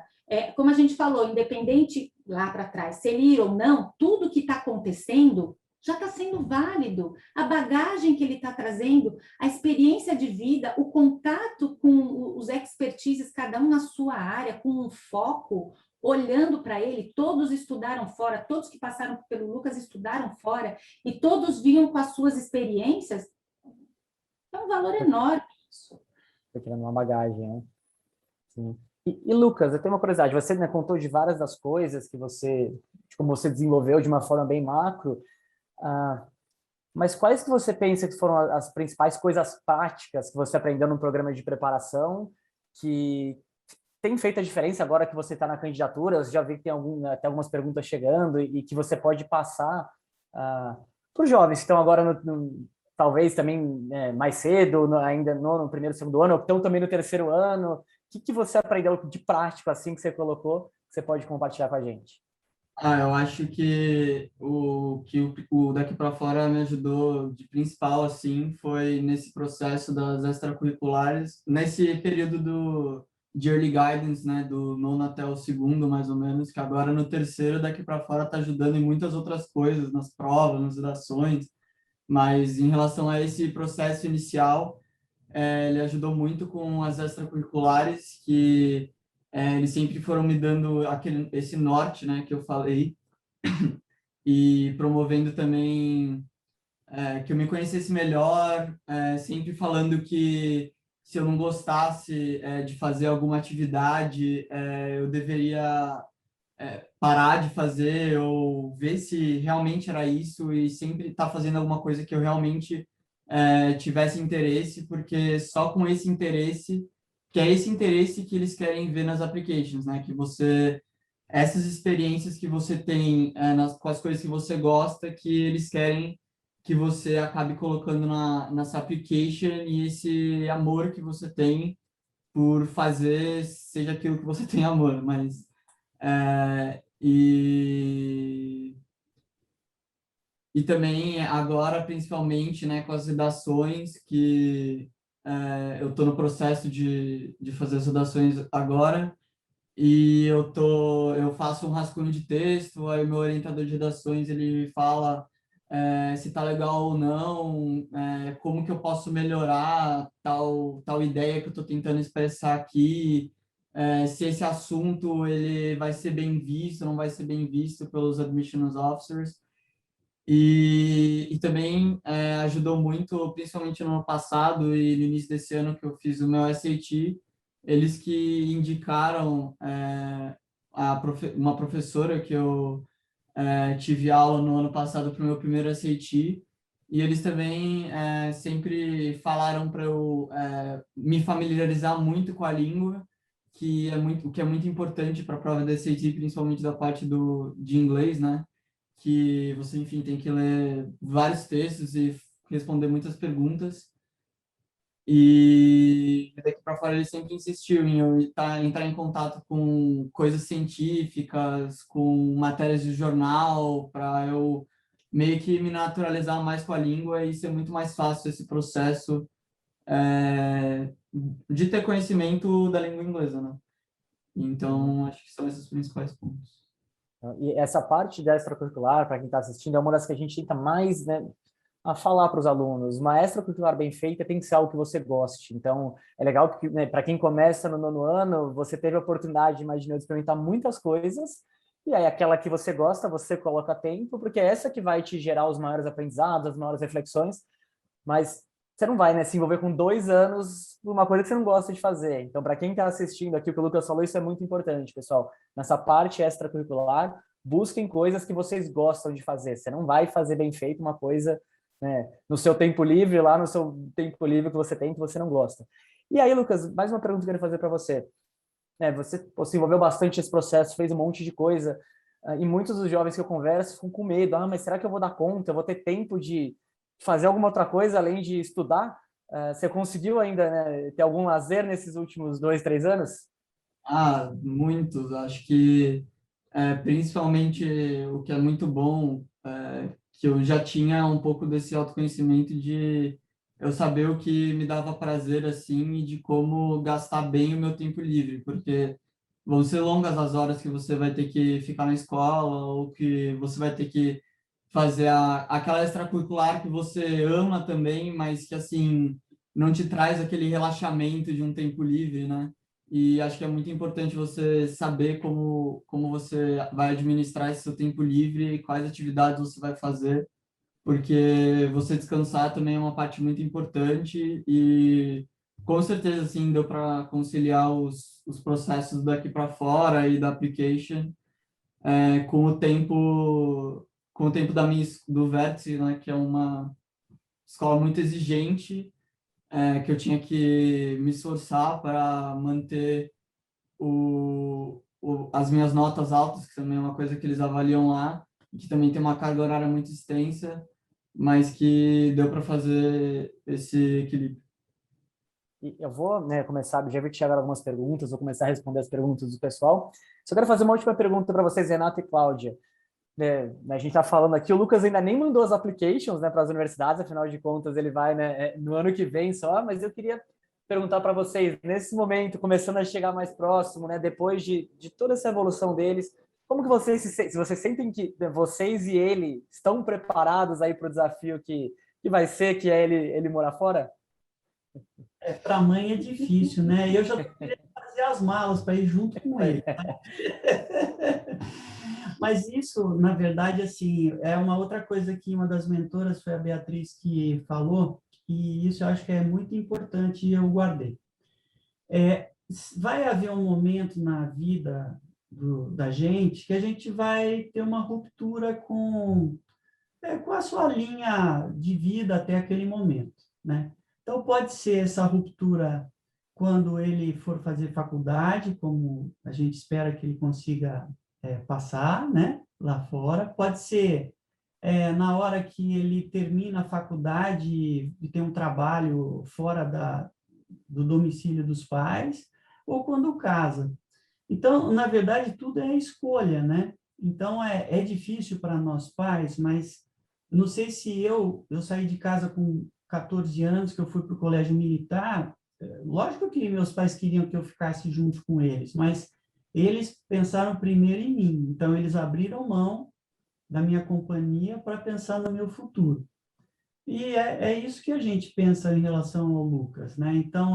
Como a gente falou, independente lá para trás, se ele ir ou não, tudo que está acontecendo já está sendo válido. A bagagem que ele está trazendo, a experiência de vida, o contato com os expertises, cada um na sua área, com um foco, olhando para ele, todos estudaram fora, todos que passaram pelo Lucas estudaram fora, e todos vinham com as suas experiências, é um valor enorme isso. Tô criando uma bagagem, né? Sim. E Lucas, eu tenho uma curiosidade, você, né, contou de várias das coisas que de como você desenvolveu de uma forma bem macro, mas quais que você pensa que foram as principais coisas práticas que você aprendeu no programa de preparação que tem feito a diferença agora que você está na candidatura? Eu já vi que tem até algumas perguntas chegando e que você pode passar para os jovens que estão agora, talvez também mais cedo, ainda no primeiro, segundo ano, ou estão também no terceiro ano. O que você aprendeu de prático, assim, que você colocou, que você pode compartilhar com a gente? Eu acho que o Daqui para Fora me ajudou de principal, assim, foi nesse processo das extracurriculares, nesse período de early guidance, né, do nono até o segundo, mais ou menos, que agora no terceiro Daqui para Fora está ajudando em muitas outras coisas, nas provas, nas redações, mas em relação a esse processo inicial, ele ajudou muito com as extracurriculares, que eles sempre foram me dando esse norte, né, que eu falei, e promovendo também que eu me conhecesse melhor, sempre falando que se eu não gostasse de fazer alguma atividade, eu deveria parar de fazer ou ver se realmente era isso e sempre estar fazendo alguma coisa que eu realmente tivesse interesse, porque só com esse interesse, que é esse interesse que eles querem ver nas applications, né? Que essas experiências que você tem com as coisas que você gosta, que eles querem que você acabe colocando nessa application, e esse amor que você tem por fazer, seja aquilo que você tem amor, mas e também agora, principalmente, né, com as redações, que eu estou no processo de fazer as redações agora, e eu faço um rascunho de texto, aí o meu orientador de redações, ele fala se tá legal ou não, como que eu posso melhorar tal ideia que eu estou tentando expressar aqui, se esse assunto ele vai ser bem visto, não vai ser bem visto pelos admissions officers. E também ajudou muito, principalmente no ano passado e no início desse ano que eu fiz o meu SAT, eles que indicaram uma professora que eu tive aula no ano passado para o meu primeiro SAT, e eles também sempre falaram para eu me familiarizar muito com a língua, que é muito importante para a prova da SAT, principalmente da parte de inglês, né? Que você, enfim, tem que ler vários textos e responder muitas perguntas. E daqui para fora ele sempre insistiu em eu entrar em contato com coisas científicas, com matérias de jornal, para eu meio que me naturalizar mais com a língua e ser muito mais fácil esse processo de ter conhecimento da língua inglesa, né? Então, acho que são esses os principais pontos. E essa parte da extracurricular, para quem está assistindo, é uma das que a gente tenta mais, né, a falar para os alunos. Uma extracurricular bem feita tem que ser algo que você goste. Então, é legal que, né, para quem começa no nono ano, você teve a oportunidade, imagina, de experimentar muitas coisas, e aí aquela que você gosta, você coloca tempo, porque é essa que vai te gerar os maiores aprendizados, as maiores reflexões, mas você não vai, né, se envolver com 2 anos numa coisa que você não gosta de fazer. Então, para quem está assistindo aqui, o que o Lucas falou, isso é muito importante, pessoal. Nessa parte extracurricular, busquem coisas que vocês gostam de fazer. Você não vai fazer bem feito uma coisa né, no seu tempo livre, lá no seu tempo livre que você tem, que você não gosta. E aí, Lucas, mais uma pergunta que eu queria fazer para você. Você se envolveu bastante nesse processo, fez um monte de coisa, e muitos dos jovens que eu converso ficam com medo. Mas será que eu vou dar conta? Eu vou ter tempo de fazer alguma outra coisa além de estudar? Você conseguiu ainda, né, ter algum lazer nesses últimos 2, 3 anos? Muitos. Acho que principalmente o que é muito bom, que eu já tinha um pouco desse autoconhecimento de eu saber o que me dava prazer assim e de como gastar bem o meu tempo livre, porque vão ser longas as horas que você vai ter que ficar na escola ou que você vai ter que fazer aquela extracurricular que você ama também, mas que assim não te traz aquele relaxamento de um tempo livre, né? E acho que é muito importante você saber como você vai administrar esse seu tempo livre, quais atividades você vai fazer, porque você descansar também é uma parte muito importante e com certeza assim deu para conciliar os processos daqui para fora e da application com o tempo do Vértice, né, que é uma escola muito exigente, que eu tinha que me esforçar para manter as minhas notas altas, que também é uma coisa que eles avaliam lá, e que também tem uma carga horária muito extensa, mas que deu para fazer esse equilíbrio. E eu vou, né, começar, já vi que chegaram algumas perguntas, vou começar a responder as perguntas do pessoal. Só quero fazer uma última pergunta para vocês, Renato e Cláudia. A gente está falando aqui, o Lucas ainda nem mandou as applications, né, para as universidades, afinal de contas ele vai, né, no ano que vem só, mas eu queria perguntar para vocês, nesse momento, começando a chegar mais próximo, né, depois de toda essa evolução deles, como que vocês se vocês sentem que vocês e ele estão preparados aí para o desafio que vai ser, que é ele morar fora? Para a mãe é difícil, né? Eu já estou querendo fazer as malas para ir junto com ele. Mas isso, na verdade, assim, é uma outra coisa que uma das mentoras foi a Beatriz que falou, e isso eu acho que é muito importante e eu guardei. Vai haver um momento na vida da gente que a gente vai ter uma ruptura com a sua linha de vida até aquele momento, né? Então, pode ser essa ruptura quando ele for fazer faculdade, como a gente espera que ele consiga passar, né, lá fora. Pode ser na hora que ele termina a faculdade e tem um trabalho fora do domicílio dos pais, ou quando casa. Então, na verdade, tudo é escolha, né? Então, é difícil para nós pais, mas eu não sei se eu saí de casa com 14 anos, que eu fui para o colégio militar. Lógico que meus pais queriam que eu ficasse junto com eles, mas eles pensaram primeiro em mim. Então, eles abriram mão da minha companhia para pensar no meu futuro. E é isso que a gente pensa em relação ao Lucas, né? Então,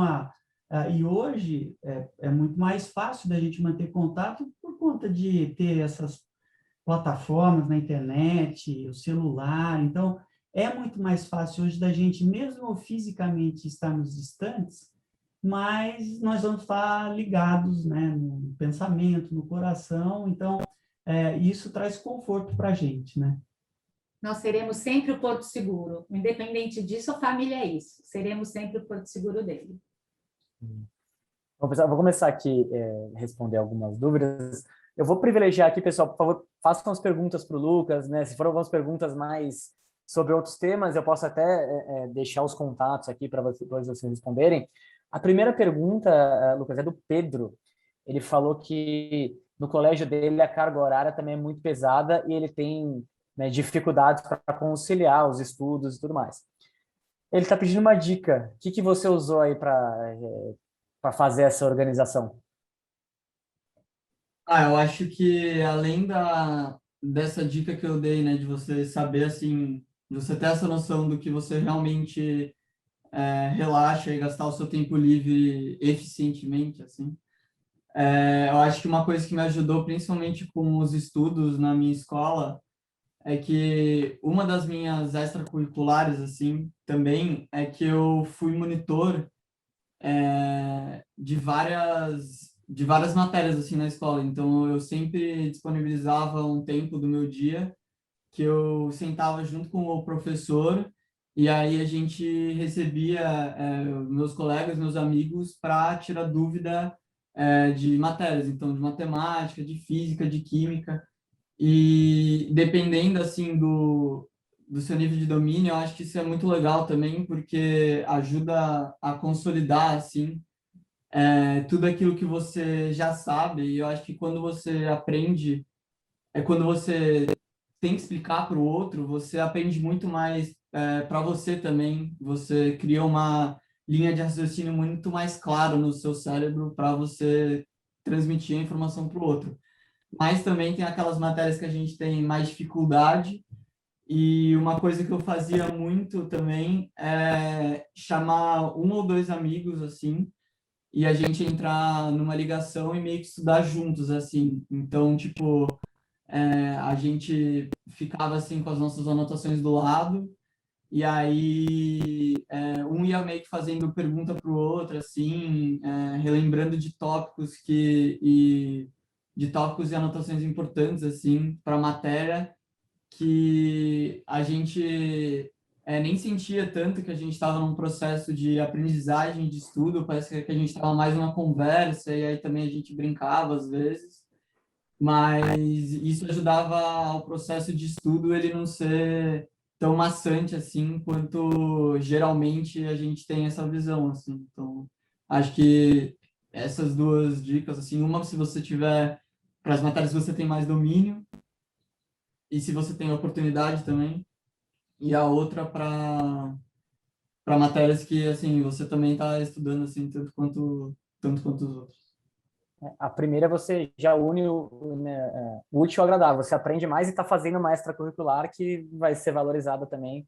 e hoje é muito mais fácil da gente manter contato por conta de ter essas plataformas na internet, o celular. Então, é muito mais fácil hoje da gente, mesmo fisicamente estarmos distantes, mas nós vamos estar ligados, né, no pensamento, no coração. Então, isso traz conforto para a gente, né? Nós seremos sempre o porto seguro. Independente disso, a família é isso. Seremos sempre o porto seguro dele. Vou começar aqui a responder algumas dúvidas. Eu vou privilegiar aqui, pessoal, por favor, façam as perguntas para o Lucas, né? Se for algumas perguntas mais sobre outros temas, eu posso até deixar os contatos aqui para vocês responderem. A primeira pergunta, Lucas, é do Pedro. Ele falou que no colégio dele a carga horária também é muito pesada e ele tem, né, dificuldades para conciliar os estudos e tudo mais. Ele está pedindo uma dica. O que você usou aí para fazer essa organização? Eu acho que além dessa dica que eu dei, né, de você saber, assim, de você ter essa noção do que você realmente relaxa e gastar o seu tempo livre eficientemente, assim, eu acho que uma coisa que me ajudou, principalmente com os estudos na minha escola, é que uma das minhas extracurriculares, assim, também, é que eu fui monitor de várias matérias assim na escola. Então eu sempre disponibilizava um tempo do meu dia que eu sentava junto com o professor e aí a gente recebia meus colegas, meus amigos, para tirar dúvida de matérias, então de matemática, de física, de química, e dependendo assim do seu nível de domínio, eu acho que isso é muito legal também, porque ajuda a consolidar assim tudo aquilo que você já sabe, e eu acho que quando você aprende, quando você tem que explicar para o outro, você aprende muito mais para você também. Você cria uma linha de raciocínio muito mais clara no seu cérebro para você transmitir a informação para o outro. Mas também tem aquelas matérias que a gente tem mais dificuldade, e uma coisa que eu fazia muito também é chamar um ou dois amigos assim, e a gente entrar numa ligação e meio que estudar juntos assim. Então, tipo, a gente ficava assim com as nossas anotações do lado, e aí um ia meio que fazendo pergunta para o outro, assim, relembrando de tópicos e anotações importantes assim para a matéria, que a gente nem sentia tanto que a gente estava num processo de aprendizagem, de estudo, parece que a gente estava mais numa conversa, e aí também a gente brincava às vezes, mas isso ajudava ao processo de estudo ele não ser tão maçante assim quanto geralmente a gente tem essa visão assim. Então, acho que essas duas dicas assim, uma se você tiver para as matérias que você tem mais domínio e se você tem oportunidade também, e a outra para matérias que assim você também está estudando assim tanto quanto os outros. A primeira você já une o útil ao agradável. Você aprende mais e está fazendo uma extracurricular que vai ser valorizada também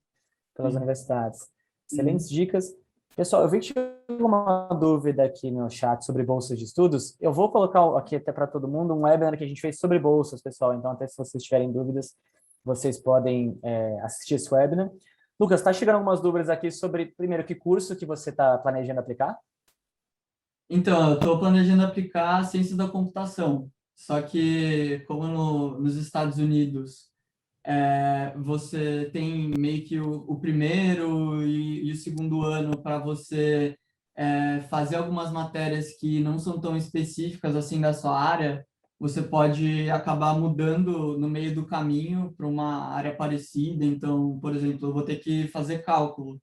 pelas Sim. universidades. Uhum. Excelentes dicas. Pessoal, eu vi que chegou uma dúvida aqui no chat sobre bolsas de estudos. Eu vou colocar aqui até para todo mundo um webinar que a gente fez sobre bolsas, pessoal. Então, até se vocês tiverem dúvidas, vocês podem assistir esse webinar. Lucas, está chegando algumas dúvidas aqui sobre, primeiro, que curso que você está planejando aplicar? Então, eu estou planejando aplicar ciência da computação, só que como nos Estados Unidos você tem meio que o primeiro e o segundo ano para você fazer algumas matérias que não são tão específicas assim da sua área, você pode acabar mudando no meio do caminho para uma área parecida. Então, por exemplo, eu vou ter que fazer cálculo,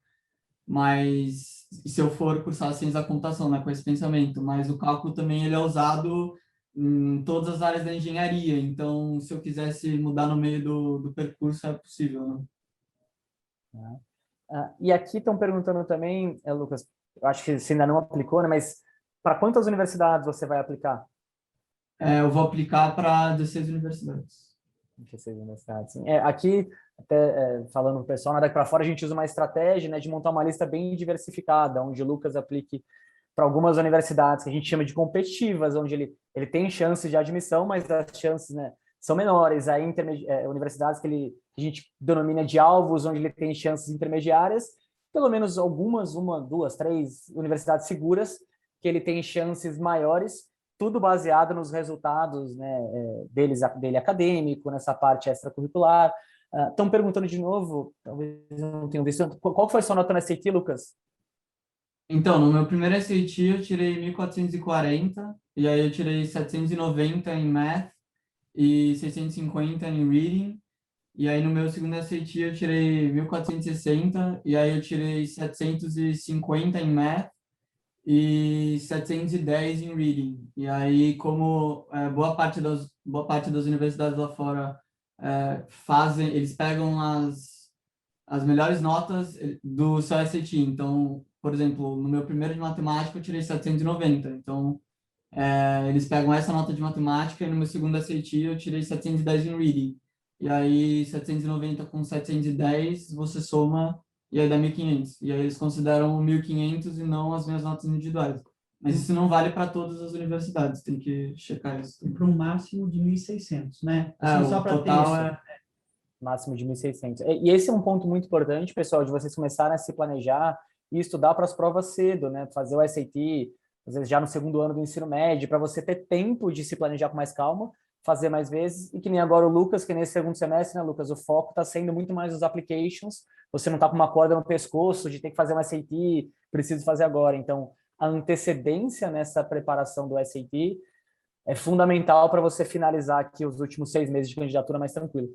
mas se eu for cursar ciência da computação, né, com esse pensamento, mas o cálculo também ele é usado em todas as áreas da engenharia, então se eu quisesse mudar no meio do percurso é possível, né? E aqui estão perguntando também, Lucas, eu acho que você ainda não aplicou, né, mas para quantas universidades você vai aplicar? Eu vou aplicar para 16 universidades. 16 universidades, sim. Aqui, até falando para o pessoal, daqui para fora a gente usa uma estratégia, né, de montar uma lista bem diversificada, onde o Lucas aplique para algumas universidades que a gente chama de competitivas, onde ele tem chances de admissão, mas as chances, né, são menores. Aí, universidades que a gente denomina de alvos, onde ele tem chances intermediárias, pelo menos algumas, uma, duas, três universidades seguras, que ele tem chances maiores, tudo baseado nos resultados, né, dele acadêmico, nessa parte extracurricular. Estão perguntando de novo, talvez não tenham visto, qual foi a sua nota na SAT, Lucas? Então, no meu primeiro SAT eu tirei 1.440, e aí eu tirei 790 em Math e 650 em Reading. E aí no meu segundo SAT eu tirei 1.460, e aí eu tirei 750 em Math e 710 em Reading. E aí, como boa parte das universidades lá fora eles pegam as melhores notas do seu SAT. Então, por exemplo, no meu primeiro de matemática eu tirei 790. Então, eles pegam essa nota de matemática, e no meu segundo SAT eu tirei 710 em Reading. E aí, 790 com 710, você soma e aí dá 1.500. E aí eles consideram 1.500 e não as minhas notas individuais. Mas isso não vale para todas as universidades, tem que checar isso. Para um máximo de 1.600, né? Assim, só O para ter total isso. Máximo de 1.600. E esse é um ponto muito importante, pessoal, de vocês começarem a se planejar e estudar para as provas cedo, né? Fazer o SAT, às vezes já no segundo ano do ensino médio, para você ter tempo de se planejar com mais calma, fazer mais vezes, e que nem agora o Lucas, que nesse segundo semestre, né, Lucas, o foco está sendo muito mais os applications, você não está com uma corda no pescoço de ter que fazer um SAT, preciso fazer agora. Então, a antecedência nessa preparação do SAT é fundamental para você finalizar aqui os últimos 6 meses de candidatura mais tranquilo.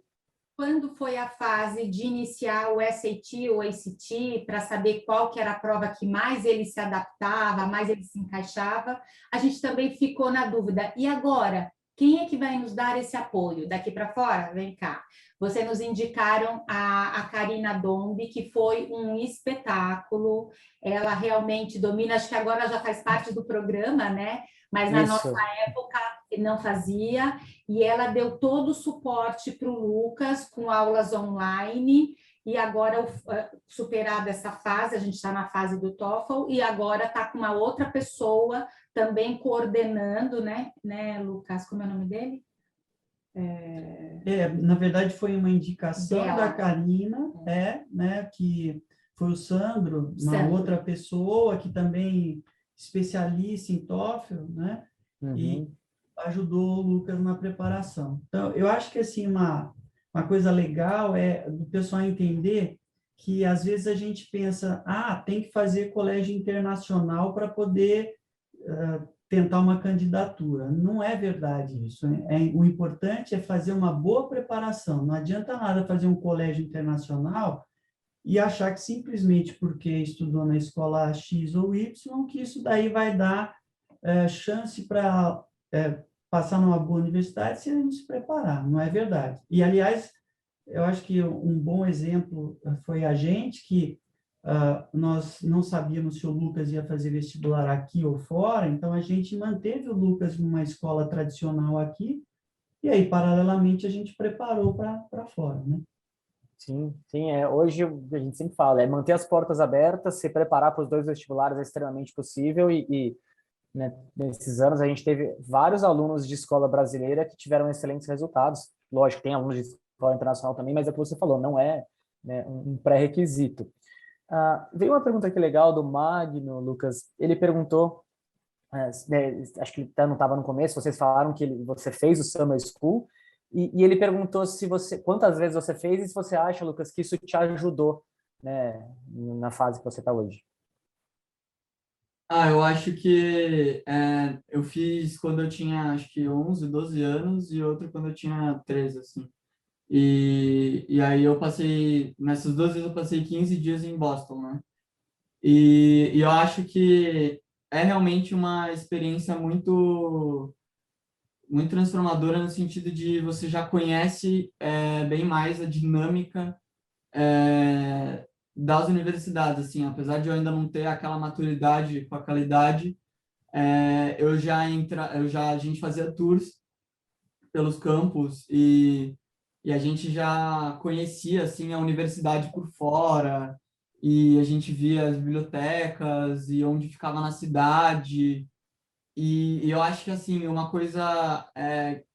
Quando foi a fase de iniciar o SAT ou ACT, para saber qual que era a prova que mais ele se adaptava, mais ele se encaixava, a gente também ficou na dúvida. E agora? Quem é que vai nos dar esse apoio? Daqui para fora? Vem cá. Vocês nos indicaram a Karina Dombi, que foi um espetáculo. Ela realmente domina, acho que agora já faz parte do programa, né? Mas na nossa época não fazia. E ela deu todo o suporte para o Lucas com aulas online. E agora, superada essa fase, a gente está na fase do TOEFL, e agora está com uma outra pessoa também coordenando, né, Lucas? Como é o nome dele? Na verdade, foi uma indicação Dela. da Karina, né, que foi o Sandro, uma outra pessoa que também especialista em TOEFL, né, e ajudou o Lucas na preparação. Então, eu acho que, assim, uma coisa legal é do pessoal entender que, às vezes, a gente pensa, tem que fazer colégio internacional para poder tentar uma candidatura. Não é verdade isso. O importante é fazer uma boa preparação. Não adianta nada fazer um colégio internacional e achar que simplesmente porque estudou na escola X ou Y, que isso daí vai dar chance para passar numa boa universidade se ele não se preparar. Não é verdade. E, aliás, eu acho que um bom exemplo foi a gente, que nós não sabíamos se o Lucas ia fazer vestibular aqui ou fora, então a gente manteve o Lucas numa escola tradicional aqui, e aí, paralelamente, a gente preparou para fora, né? Sim, hoje a gente sempre fala, é manter as portas abertas, se preparar para os 2 vestibulares é extremamente possível né, nesses anos a gente teve vários alunos de escola brasileira que tiveram excelentes resultados. Lógico, tem alunos de escola internacional também, mas é o que você falou, não é, né, um pré-requisito. Veio uma pergunta aqui legal do Magno, Lucas. Ele perguntou, né, acho que ele não estava no começo, vocês falaram que você fez o Summer School, e ele perguntou quantas vezes você fez e se você acha, Lucas, que isso te ajudou, né, na fase que você está hoje. Eu acho que eu fiz quando eu tinha, acho que 11, 12 anos e outro quando eu tinha 13, assim. E aí nessas 2 vezes eu passei 15 dias em Boston, né? E eu acho que é realmente uma experiência muito, muito transformadora no sentido de você já conhece bem mais a dinâmica das universidades, assim, apesar de eu ainda não ter aquela maturidade com aquela idade, a gente fazia tours pelos campus e a gente já conhecia, assim, a universidade por fora, e a gente via as bibliotecas e onde ficava na cidade, e eu acho que, assim, uma coisa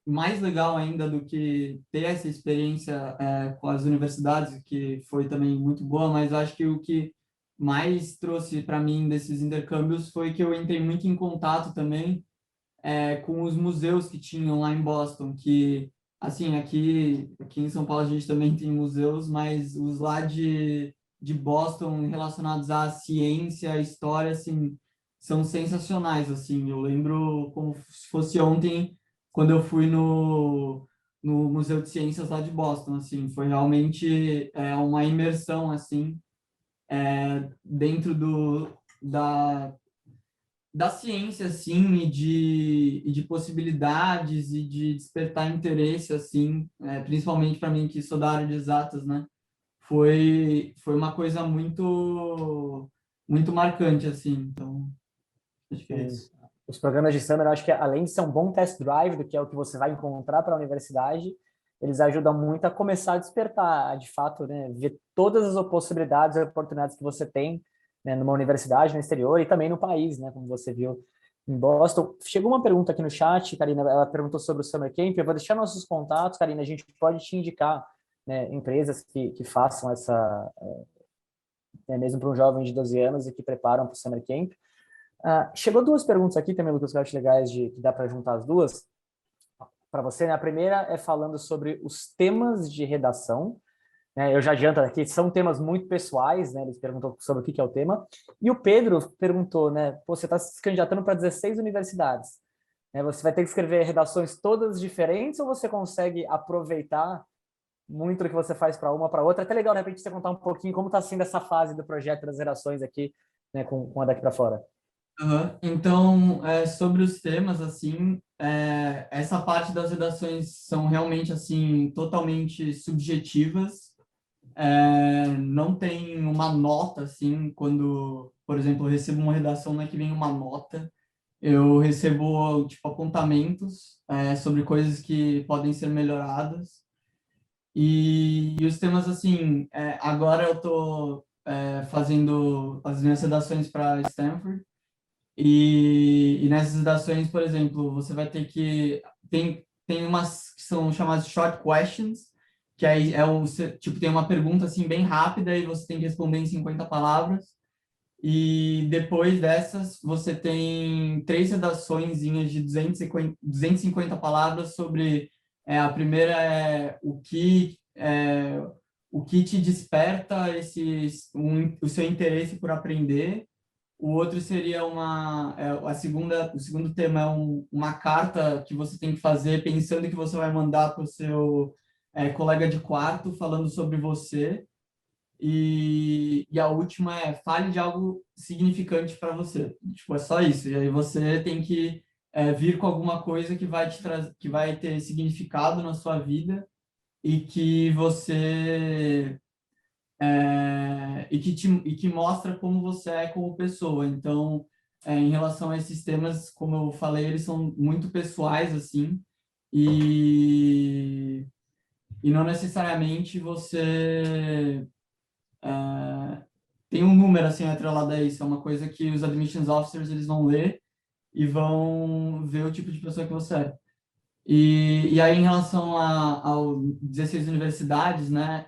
mais legal ainda do que ter essa experiência com as universidades, que foi também muito boa, mas eu acho que o que mais trouxe para mim desses intercâmbios foi que eu entrei muito em contato também com os museus que tinham lá em Boston, que, assim, aqui em São Paulo a gente também tem museus, mas os lá de Boston relacionados à ciência, à história, assim, são sensacionais, assim. Eu lembro como se fosse ontem, quando eu fui no Museu de Ciências lá de Boston, assim, foi realmente uma imersão, assim, dentro da ciência, assim, e de possibilidades e de despertar interesse, assim, principalmente para mim que sou da área de exatas, né? Foi uma coisa muito, muito marcante, assim. Então, acho que é isso. Os programas de Summer, eu acho que além de ser um bom test drive do que é o que você vai encontrar para a universidade, eles ajudam muito a começar a despertar, de fato, né, ver todas as possibilidades e oportunidades que você tem, né, numa universidade no exterior e também no país, né, como você viu em Boston. Chegou uma pergunta aqui no chat, Karina, ela perguntou sobre o Summer Camp. Eu vou deixar nossos contatos, Karina, a gente pode te indicar, né, empresas que façam essa, mesmo para um jovem de 12 anos e que preparam para o Summer Camp. Chegou 2 perguntas aqui também, Lucas, que eu acho legais que dá para juntar as duas. para você, né? A primeira é falando sobre os temas de redação, né? Eu já adianto aqui, são temas muito pessoais, né? Eles perguntou sobre o que é o tema. E o Pedro perguntou, né? Pô, você está se candidatando para 16 universidades, né? Você vai ter que escrever redações todas diferentes ou você consegue aproveitar muito do que você faz para uma para outra? É até legal, de repente, você contar um pouquinho como está sendo essa fase do projeto das redações aqui, né? Com a Daqui para Fora. Aham. Então, sobre os temas, assim, essa parte das redações são realmente, assim, totalmente subjetivas. Não tem uma nota, assim, quando, por exemplo, eu recebo uma redação, não é que vem uma nota, eu recebo, tipo, apontamentos, sobre coisas que podem ser melhoradas. E os temas, assim, agora eu estou fazendo as minhas redações para Stanford, e nessas redações, por exemplo, você vai ter que... Tem umas que são chamadas short questions, que aí tipo, tem uma pergunta, assim, bem rápida e você tem que responder em 50 palavras. E depois dessas, você tem 3 redaçõezinhas de 250 palavras sobre... a primeira é o que te desperta o seu interesse por aprender. O outro seria o segundo tema é uma carta que você tem que fazer pensando que você vai mandar para o seu colega de quarto falando sobre você. E a última é fale de algo significante para você. Tipo, é só isso. E aí você tem que vir com alguma coisa que vai que vai ter significado na sua vida e que você e que mostra como você é como pessoa. Então, em relação a esses temas, como eu falei, eles são muito pessoais, assim, e, e não necessariamente você tem um número, assim, atrelado a isso. É uma coisa que os admissions officers, eles vão ler e vão ver o tipo de pessoa que você é. E aí, em relação ao 16 universidades, né,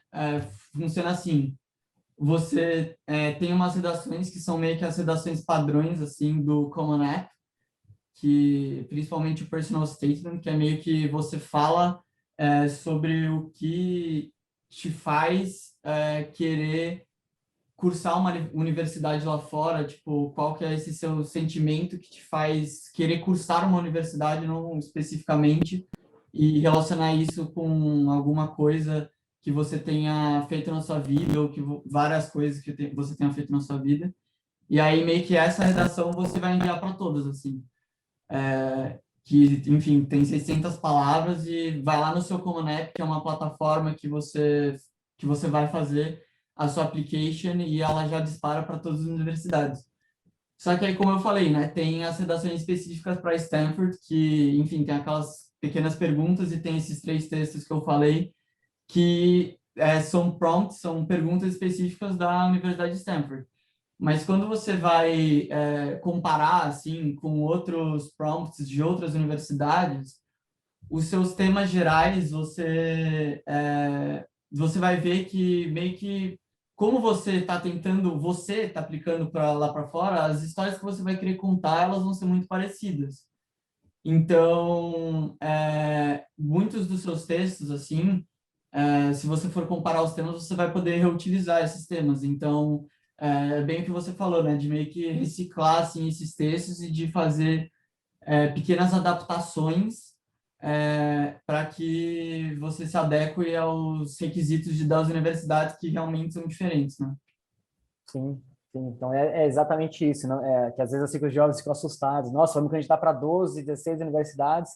funciona assim: você tem umas redações que são meio que as redações padrões, assim, do Common App, que principalmente o Personal Statement, que é meio que você fala sobre o que te faz querer cursar uma universidade lá fora, tipo, qual que é esse seu sentimento que te faz querer cursar uma universidade, não especificamente, e relacionar isso com alguma coisa que você tenha feito na sua vida, ou que várias coisas que você tenha feito na sua vida. E aí, meio que essa redação você vai enviar para todas, assim. Que, enfim, tem 600 palavras e vai lá no seu Common App, que é uma plataforma que você vai fazer a sua application e ela já dispara para todas as universidades. Só que aí, como eu falei, né, tem as redações específicas para Stanford, que, enfim, tem aquelas pequenas perguntas e tem esses 3 textos que eu falei, que são prompts, são perguntas específicas da Universidade de Stanford. Mas quando você vai comparar, assim, com outros prompts de outras universidades, os seus temas gerais, você vai ver que meio que como você está aplicando para lá para fora, as histórias que você vai querer contar, elas vão ser muito parecidas. Então, muitos dos seus textos, assim, se você for comparar os temas, você vai poder reutilizar esses temas. Então, bem o que você falou, né, de meio que reciclar, assim, esses textos e de fazer pequenas adaptações para que você se adeque aos requisitos das universidades que realmente são diferentes, né? Sim, sim. Então é exatamente isso, não? Que às vezes assim, que os jovens ficam assustados. Nossa, vamos candidatar para 12, 16 universidades.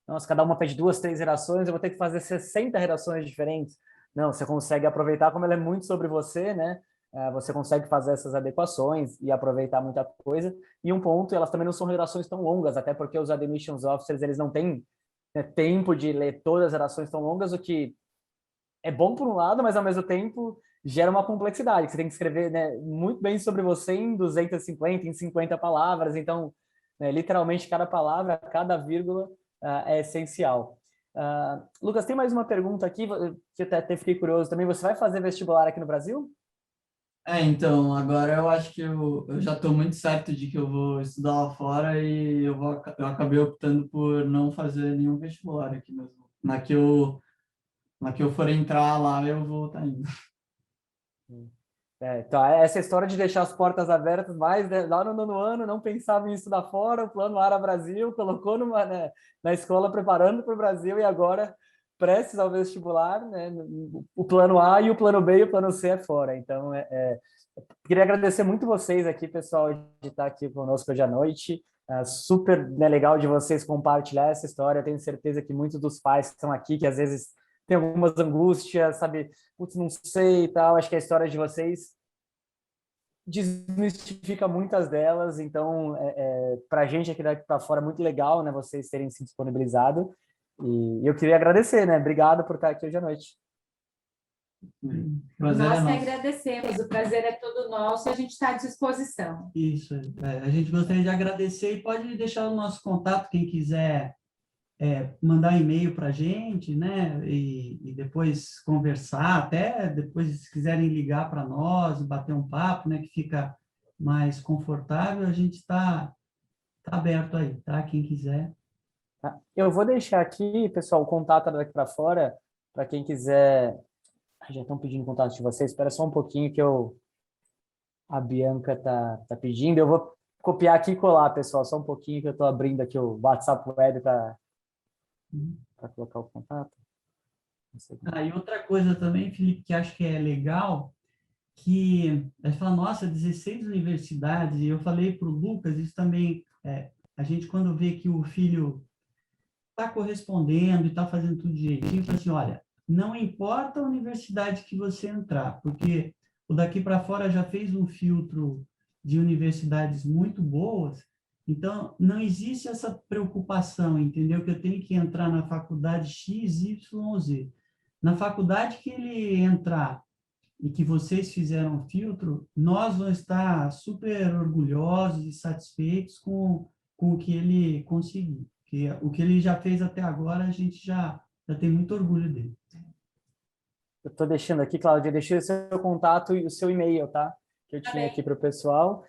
Nossa, cada uma pede 2, 3 redações, eu vou ter que fazer 60 redações diferentes. Não, você consegue aproveitar, como ela é muito sobre você, né? Você consegue fazer essas adequações e aproveitar muita coisa. E um ponto, elas também não são redações tão longas, até porque os admissions officers, eles não têm, né, tempo de ler todas as redações tão longas, o que é bom por um lado, mas ao mesmo tempo gera uma complexidade, que você tem que escrever, né, muito bem sobre você em 250, em 50 palavras, então, né, literalmente cada palavra, cada vírgula é essencial. Lucas, tem mais uma pergunta aqui, que eu até fiquei curioso também, você vai fazer vestibular aqui no Brasil? Então, agora eu acho que eu já estou muito certo de que eu vou estudar lá fora e eu acabei optando por não fazer nenhum vestibular aqui mesmo. Na que eu for entrar lá, eu vou estar indo. Então, essa história de deixar as portas abertas, mas né, lá no nono ano não pensava em estudar fora, o plano A era Brasil, colocou né, na escola preparando para o Brasil e agora prestes ao vestibular, né, o plano A e o plano B e o plano C é fora. Então, queria agradecer muito vocês aqui, pessoal, de estar aqui conosco hoje à noite. Super, né, legal de vocês compartilhar essa história. Eu tenho certeza que muitos dos pais que estão aqui, que às vezes tem algumas angústias, sabe? Putz, não sei e tal. Acho que a história de vocês desmistifica muitas delas. Então, para a gente aqui daqui para fora é muito legal, né? Vocês terem se disponibilizado. E eu queria agradecer, né? Obrigado por estar aqui hoje à noite. Prazer Nós é que nosso. agradecemos, o prazer é todo nosso, a gente está à disposição. Isso, a gente gostaria de agradecer e pode deixar o nosso contato, quem quiser mandar e-mail para a gente, né, e depois conversar, até depois se quiserem ligar para nós, bater um papo, né, que fica mais confortável, a gente está aberto aí, tá? Quem quiser. Tá? Eu vou deixar aqui, pessoal, o contato daqui para fora, para quem quiser. Já estão pedindo contato de vocês. Espera só um pouquinho que a Bianca tá pedindo. Eu vou copiar aqui e colar, pessoal. Só um pouquinho que eu estou abrindo aqui o WhatsApp Web para colocar o contato. E outra coisa também, Felipe, que acho que é legal, que a gente fala, nossa, 16 universidades, e eu falei para o Lucas, isso também, a gente quando vê que o filho está correspondendo e está fazendo tudo direitinho, fala assim, olha, não importa a universidade que você entrar, porque o daqui para fora já fez um filtro de universidades muito boas, então não existe essa preocupação, entendeu? Que eu tenho que entrar na faculdade X, Y, Z. Na faculdade que ele entrar e que vocês fizeram o filtro, nós vamos estar super orgulhosos e satisfeitos com o que ele conseguiu. Porque o que ele já fez até agora, a gente já tem muito orgulho dele. Eu estou deixando aqui, Cláudia, deixei o seu contato e o seu e-mail, tá? Que eu tinha aqui para o pessoal.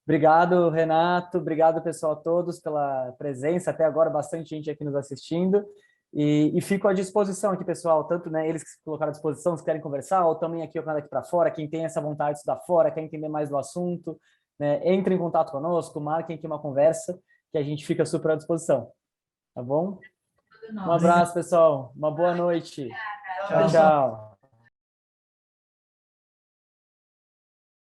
Obrigado, Renato. Obrigado, pessoal, todos, pela presença. Até agora, bastante gente aqui nos assistindo. E fico à disposição aqui, pessoal, tanto né, eles que se colocaram à disposição, se querem conversar, ou também aqui, eu canal aqui para fora, quem tem essa vontade de estudar fora, quer entender mais do assunto, né, entre em contato conosco, marquem aqui uma conversa, que a gente fica super à disposição. Tá bom? Um abraço, pessoal. Uma boa noite. Tchau, tchau.